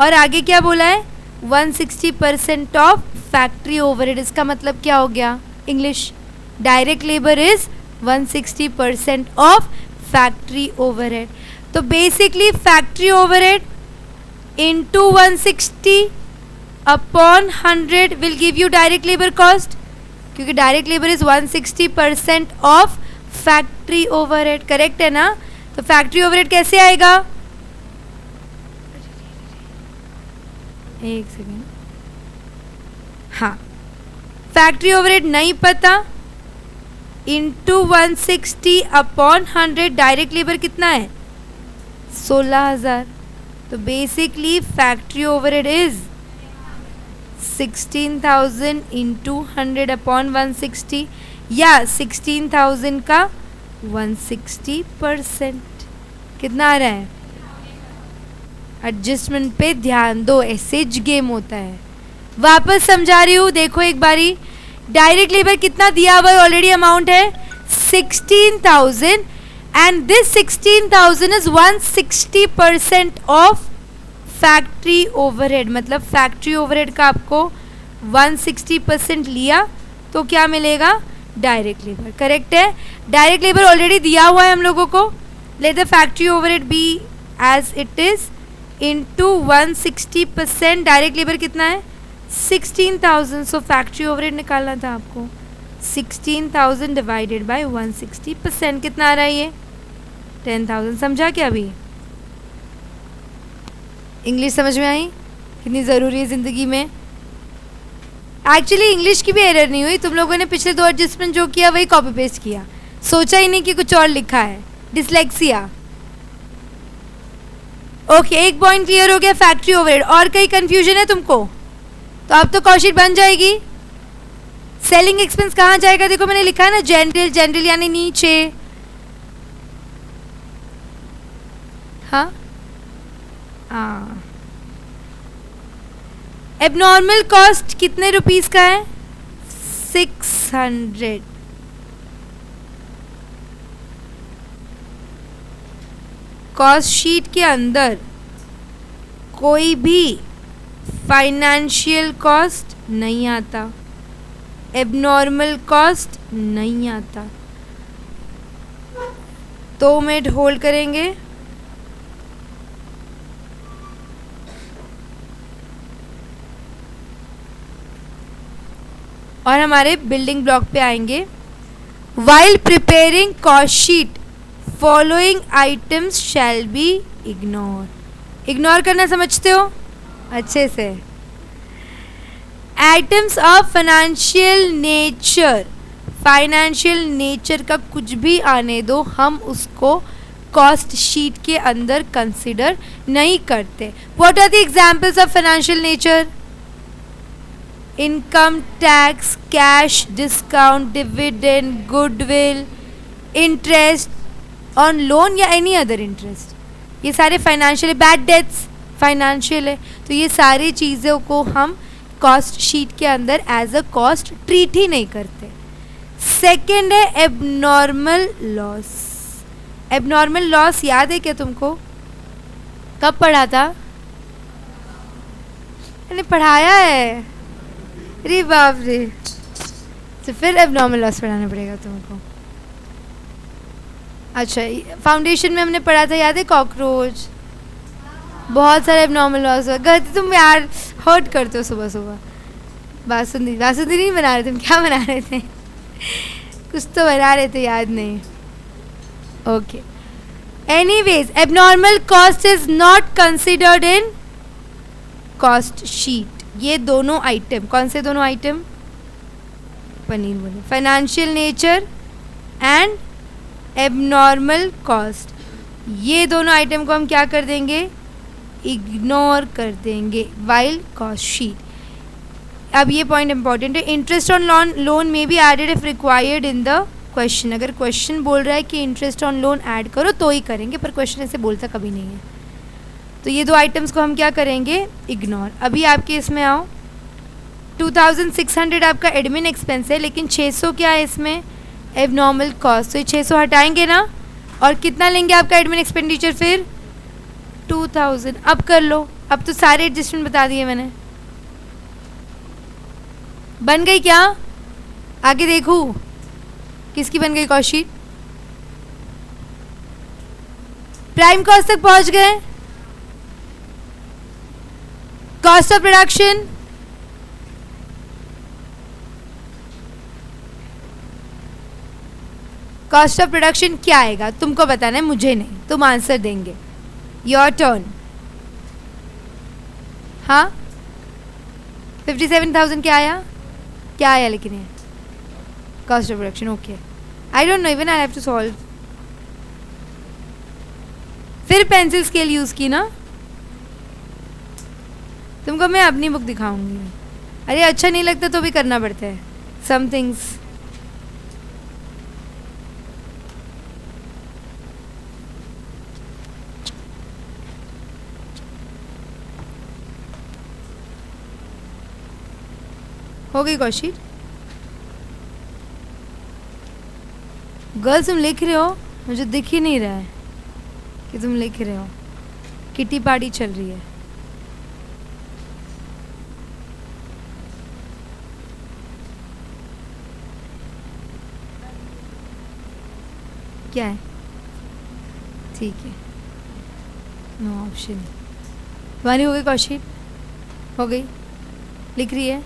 और आगे क्या बोला है? 160% ऑफ फैक्ट्री ओवरहेड। इसका मतलब क्या हो गया? English, direct labour is 160% of factory overhead. तो basically factory overhead into 160 upon 100 will give you direct labour cost, क्योंकि direct labour is 160% of factory overhead, correct है ना। तो फैक्ट्री ओवरहेड कैसे आएगा, एक सेकेंड, हाँ, फैक्ट्री ओवरहेड नहीं पता, इंटू 160 अपॉन 100, डायरेक्ट लेबर कितना है 16,000, तो basically factory overhead is 16,000 into 100 upon 160, या 16,000 का 160%, कितना आ रहा है। एडजस्टमेंट पे ध्यान दो, ऐसे गेम होता है। वापस समझा रही हूँ, देखो एक बारी, डायरेक्ट लेबर कितना दिया हुआ है, ऑलरेडी अमाउंट है 16,000 and this 16,000 is 160% of factory overhead, मतलब फैक्ट्री ओवरहेड का आपको 160% लिया तो क्या मिलेगा, डायरेक्ट लेबर, करेक्ट है। डायरेक्ट लेबर ऑलरेडी दिया हुआ है हम लोगों को, let the factory overhead be as it is into 160%, direct labour कितना है 16,000, सो फैक्ट्री ओवरहेड निकालना था आपको, 16,000 डिवाइडेड बाय 160%, कितना आ रहा है ये 10,000। समझा क्या अभी, इंग्लिश समझ में आई कितनी ज़रूरी है ज़िंदगी में। एक्चुअली इंग्लिश की भी एरर नहीं हुई, तुम लोगों ने पिछले 2 एडजस्टमेंट जो किया वही कॉपी पेस्ट किया, सोचा ही नहीं कि कुछ और लिखा है, डिसलेक्सिया। ओके, एक पॉइंट क्लियर हो गया फैक्ट्री ओवरहेड। और कहीं कंफ्यूजन है तुमको, तो अब तो कॉस्ट बन जाएगी। सेलिंग एक्सपेंस कहाँ जाएगा, देखो मैंने लिखा है ना जनरल, जनरल यानी नीचे, हाँ हाँ। एबनॉर्मल कॉस्ट कितने रुपीस का है 600, कॉस्ट शीट के अंदर कोई भी फाइनेंशियल कॉस्ट नहीं आता, एबनॉर्मल कॉस्ट नहीं आता, 2 मिनट होल्ड करेंगे। और हमारे बिल्डिंग ब्लॉक पे आएंगे। While preparing cost sheet following items shall be ignore, ignore करना समझते हो अच्छे से। Items of financial nature, financial nature का कुछ भी आने दो, हम उसको कॉस्ट शीट के अंदर कंसिडर नहीं करते। What are the examples of financial nature, income tax, cash discount, dividend, goodwill, interest on loan या एनी अदर इंटरेस्ट, ये सारे फाइनेंशियल, बैड डेट्स फाइनेंशियल है, तो ये सारी चीज़ों को हम कॉस्ट शीट के अंदर एज अ कॉस्ट ट्रीट ही नहीं करते। सेकेंड है एबनॉर्मल लॉस। एबनॉर्मल लॉस याद है क्या तुमको, कब पढ़ा था, मैंने पढ़ाया है, अरे बाप रे, तो फिर एबनॉर्मल लॉस पढ़ाना पड़ेगा तुमको। अच्छा, फाउंडेशन में हमने पढ़ा था, याद है, कॉकरोच, बहुत सारे एबनॉर्मल लॉस हुआ। गलती तुम यार हर्ट करते हो सुबह सुबह। बासुंदी, बासुंदी नहीं बना रहे थे, क्या बना रहे थे कुछ तो बना रहे थे, याद नहीं। Okay, anyways abnormal cost is not considered in cost sheet. ये दोनों आइटम, कौन से दोनों आइटम, पनीर बोले, financial nature and abnormal cost, ये दोनों आइटम को हम क्या कर देंगे, इग्नोर कर देंगे वाइल कॉस्ट शीट। अब ये पॉइंट इंपॉर्टेंट है, इंटरेस्ट ऑन लोन में be added if required in the question. अगर क्वेश्चन बोल रहा है कि इंटरेस्ट ऑन लोन ऐड करो तो ही करेंगे, पर क्वेश्चन ऐसे बोलता कभी नहीं है। तो ये 2 आइटम्स को हम क्या करेंगे, इग्नोर। अभी आपके इसमें आओ, 2600 आपका एडमिन एक्सपेंस है, लेकिन 600 क्या है इसमें, एबनॉर्मल कॉस्ट, तो ये 600 हटाएंगे ना, और कितना लेंगे आपका एडमिन एक्सपेंडिचर फिर 2000। अब कर लो, अब तो सारे एडजस्टमेंट बता दिए मैंने, बन गई क्या, आगे देखूँ किसकी बन गई कॉस्ट शीट, प्राइम कॉस्ट तक पहुंच गए? Cost of production, cost of production क्या आएगा तुमको बताना है, मुझे नहीं, तुम आंसर देंगे। Your turn. हाँ 57,000 क्या आया? क्या आया लेकिन ये cost of production? Okay, I don't know, even I have to solve. फिर पेंसिल स्केल यूज की ना? तुमको मैं अपनी बुक दिखाऊंगी। अरे अच्छा नहीं लगता तो भी करना पड़ता है सम थिंग्स। हो गई कौशिक? गर्ल्स तुम लिख रहे हो, मुझे दिख ही नहीं रहा है कि तुम लिख रहे हो। किटी पार्टी चल रही है। क्या है? ठीक है, नो ऑप्शन। तुम्हारी हो गई कौशिक? हो गई, लिख रही है।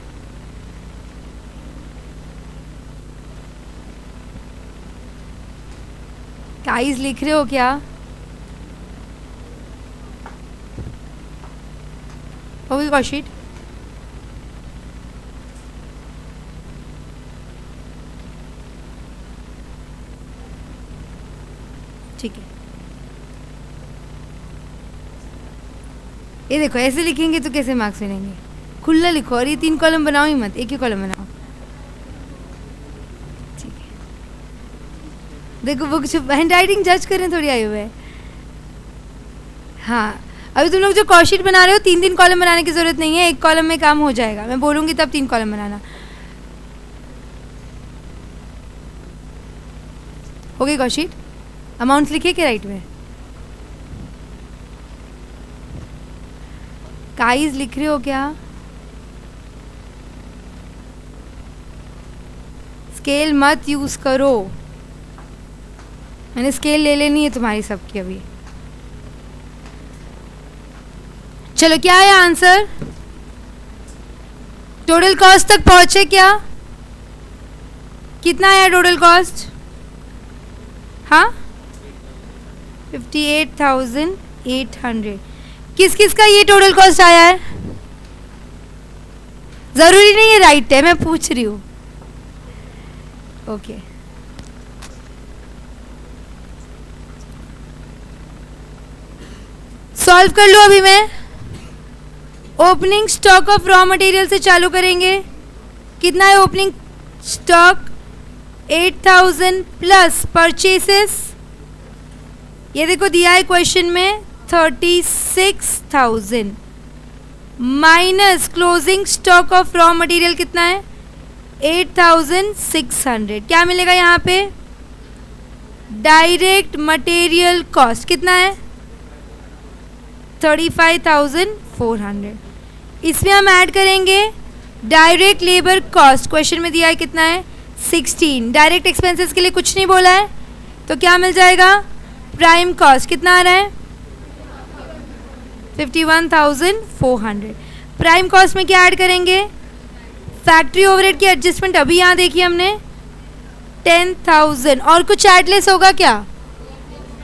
गाइस लिख रहे हो क्या? हो गई कौशिक? ठीक है, ये देखो ऐसे लिखेंगे तो कैसे मार्क्स मिलेंगे? खुला लिखो, और ये 3 कॉलम बनाओ ही मत, एक ही कॉलम बनाओ। ठीक है, देखो बुक हैंड राइटिंग जज करें थोड़ी आई हुई है। हाँ अभी तुम लोग जो कॉशीट बना रहे हो 3 कॉलम बनाने की जरूरत नहीं है, एक कॉलम में काम हो जाएगा। मैं बोलूँगी तब 3 कॉलम बनाना। हो गई कॉशीट? अमाउंट लिखे के राइट में? गाइस लिख रहे हो क्या? स्केल मत यूज करो, मैंने स्केल ले लेनी है तुम्हारी सबकी अभी। चलो क्या है आंसर? टोटल कॉस्ट तक पहुंचे क्या? कितना आया टोटल कॉस्ट? हाँ 58,800। किस किस का ये टोटल कॉस्ट आया है? जरूरी नहीं है राइट है, मैं पूछ रही हूँ। ओके सॉल्व कर लो अभी। मैं opening stock of raw material से चालू करेंगे। कितना है ओपनिंग स्टॉक? 8,000 प्लस परचेसेस, ये देखो दिया है क्वेश्चन में 36,000 minus closing stock of raw material कितना है? 8,600। क्या मिलेगा यहाँ पे? डायरेक्ट मटेरियल कॉस्ट कितना है? 35,400। इसमें हम ऐड करेंगे डायरेक्ट लेबर कॉस्ट, क्वेश्चन में दिया है कितना है? 16। डायरेक्ट एक्सपेंसेस के लिए कुछ नहीं बोला है, तो क्या मिल जाएगा? प्राइम कॉस्ट कितना आ रहा है? 51,400। प्राइम कॉस्ट में क्या ऐड करेंगे? फैक्ट्री ओवरहेड की एडजस्टमेंट अभी यहाँ देखी हमने 10,000। और कुछ एडलेस होगा क्या?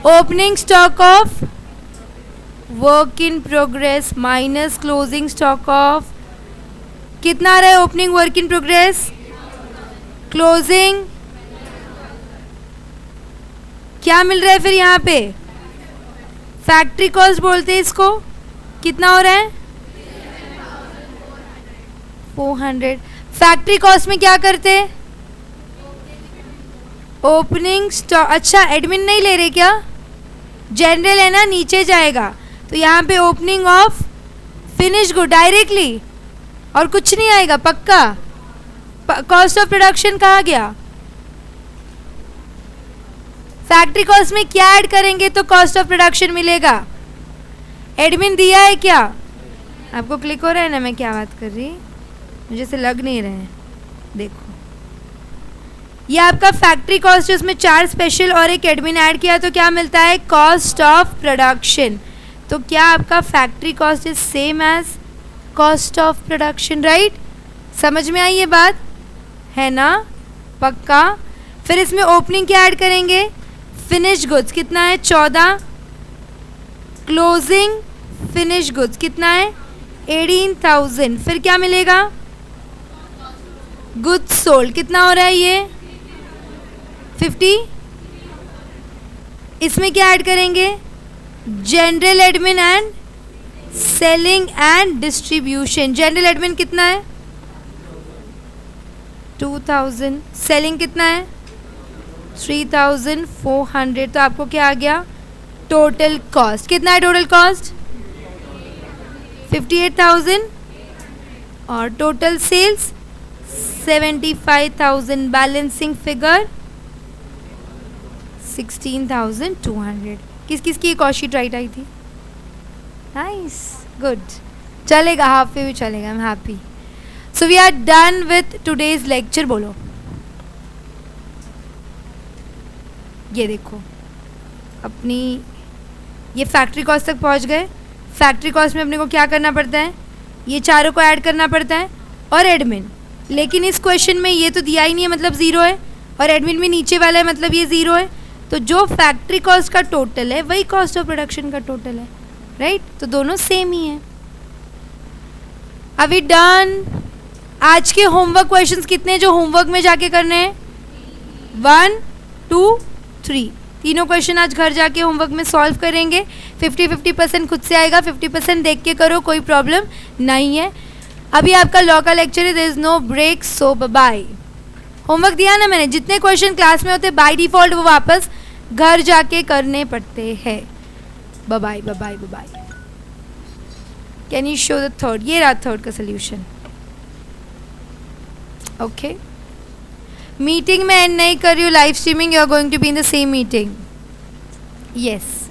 Opening stock of work in progress minus closing stock of, कितना आ रहा है opening work in progress? Closing क्या मिल रहा है फिर यहाँ पे? फैक्ट्री कॉस्ट बोलते हैं इसको। कितना हो रहा है? 400। फैक्ट्री कॉस्ट में क्या करते? Opening stock. अच्छा एडमिन नहीं ले रहे क्या? जनरल है ना, नीचे जाएगा तो यहाँ पे opening of finish good directly, और कुछ नहीं आएगा पक्का। कॉस्ट ऑफ प्रोडक्शन कहाँ गया? फैक्ट्री कॉस्ट में क्या ऐड करेंगे तो कॉस्ट ऑफ प्रोडक्शन मिलेगा? एडमिन दिया है क्या? आपको क्लिक हो रहा है ना मैं क्या बात कर रही? मुझे से लग नहीं रहे हैं। देखो ये आपका फैक्ट्री कॉस्ट है, उसमें 4 स्पेशल और एक एडमिन ऐड किया तो क्या मिलता है, कॉस्ट ऑफ प्रोडक्शन। तो क्या आपका factory cost is same as cost of production, right? समझ में आई ये बात है ना, पक्का? फिर इसमें ओपनिंग क्या ऐड करेंगे, फिनिश गुड्स कितना है 14, क्लोजिंग फिनिश गुड्स कितना है 18,000, फिर क्या मिलेगा, गुड्स सोल्ड कितना हो रहा है ये 50। इसमें क्या ऐड करेंगे, general admin and selling and distribution. General admin कितना है 2000, सेलिंग कितना है 3400। तो आपको क्या आ गया, टोटल कॉस्ट कितना है, टोटल कॉस्ट 58,000 और टोटल सेल्स 75,000, बैलेंसिंग फिगर 16,200। किस किस की कॉस्ट शीट राइट आई थी, नाइस, गुड, चलेगा, हाफ पे भी चलेगा, I am happy. So we are done with today's lecture. बोलो, ये देखो अपनी ये फैक्ट्री कॉस्ट तक पहुंच गए। फैक्ट्री कॉस्ट में अपने को क्या करना पड़ता है, ये चारों को ऐड करना पड़ता है और एडमिन, लेकिन इस क्वेश्चन में ये तो दिया ही नहीं है, मतलब ज़ीरो है, और एडमिन भी नीचे वाला है, मतलब ये ज़ीरो है। तो जो फैक्ट्री कॉस्ट का टोटल है वही कॉस्ट ऑफ प्रोडक्शन का टोटल है, राइट? तो दोनों सेम ही है। अभी डन। आज के होमवर्क क्वेश्चंस कितने जो होमवर्क में जाके करने हैं, 1 2 3, तीनों क्वेश्चन आज घर जाके होमवर्क में सॉल्व करेंगे। 50-50% खुद से आएगा, 50% देख के करो, कोई प्रॉब्लम नहीं है। अभी आपका लॉ का लेक्चर है, there is no break, so bye. Homework दिया ना मैंने, जितने क्वेश्चन क्लास में होते बाय डिफॉल्ट वो वापस घर जाके करने पड़ते हैं। Bye bye bye bye. Can you show the third, ये रहा थर्ड का सोल्यूशन। ओके, मीटिंग में एंड नहीं कर रही हूँ, live streaming, you are going to be in the same meeting, yes.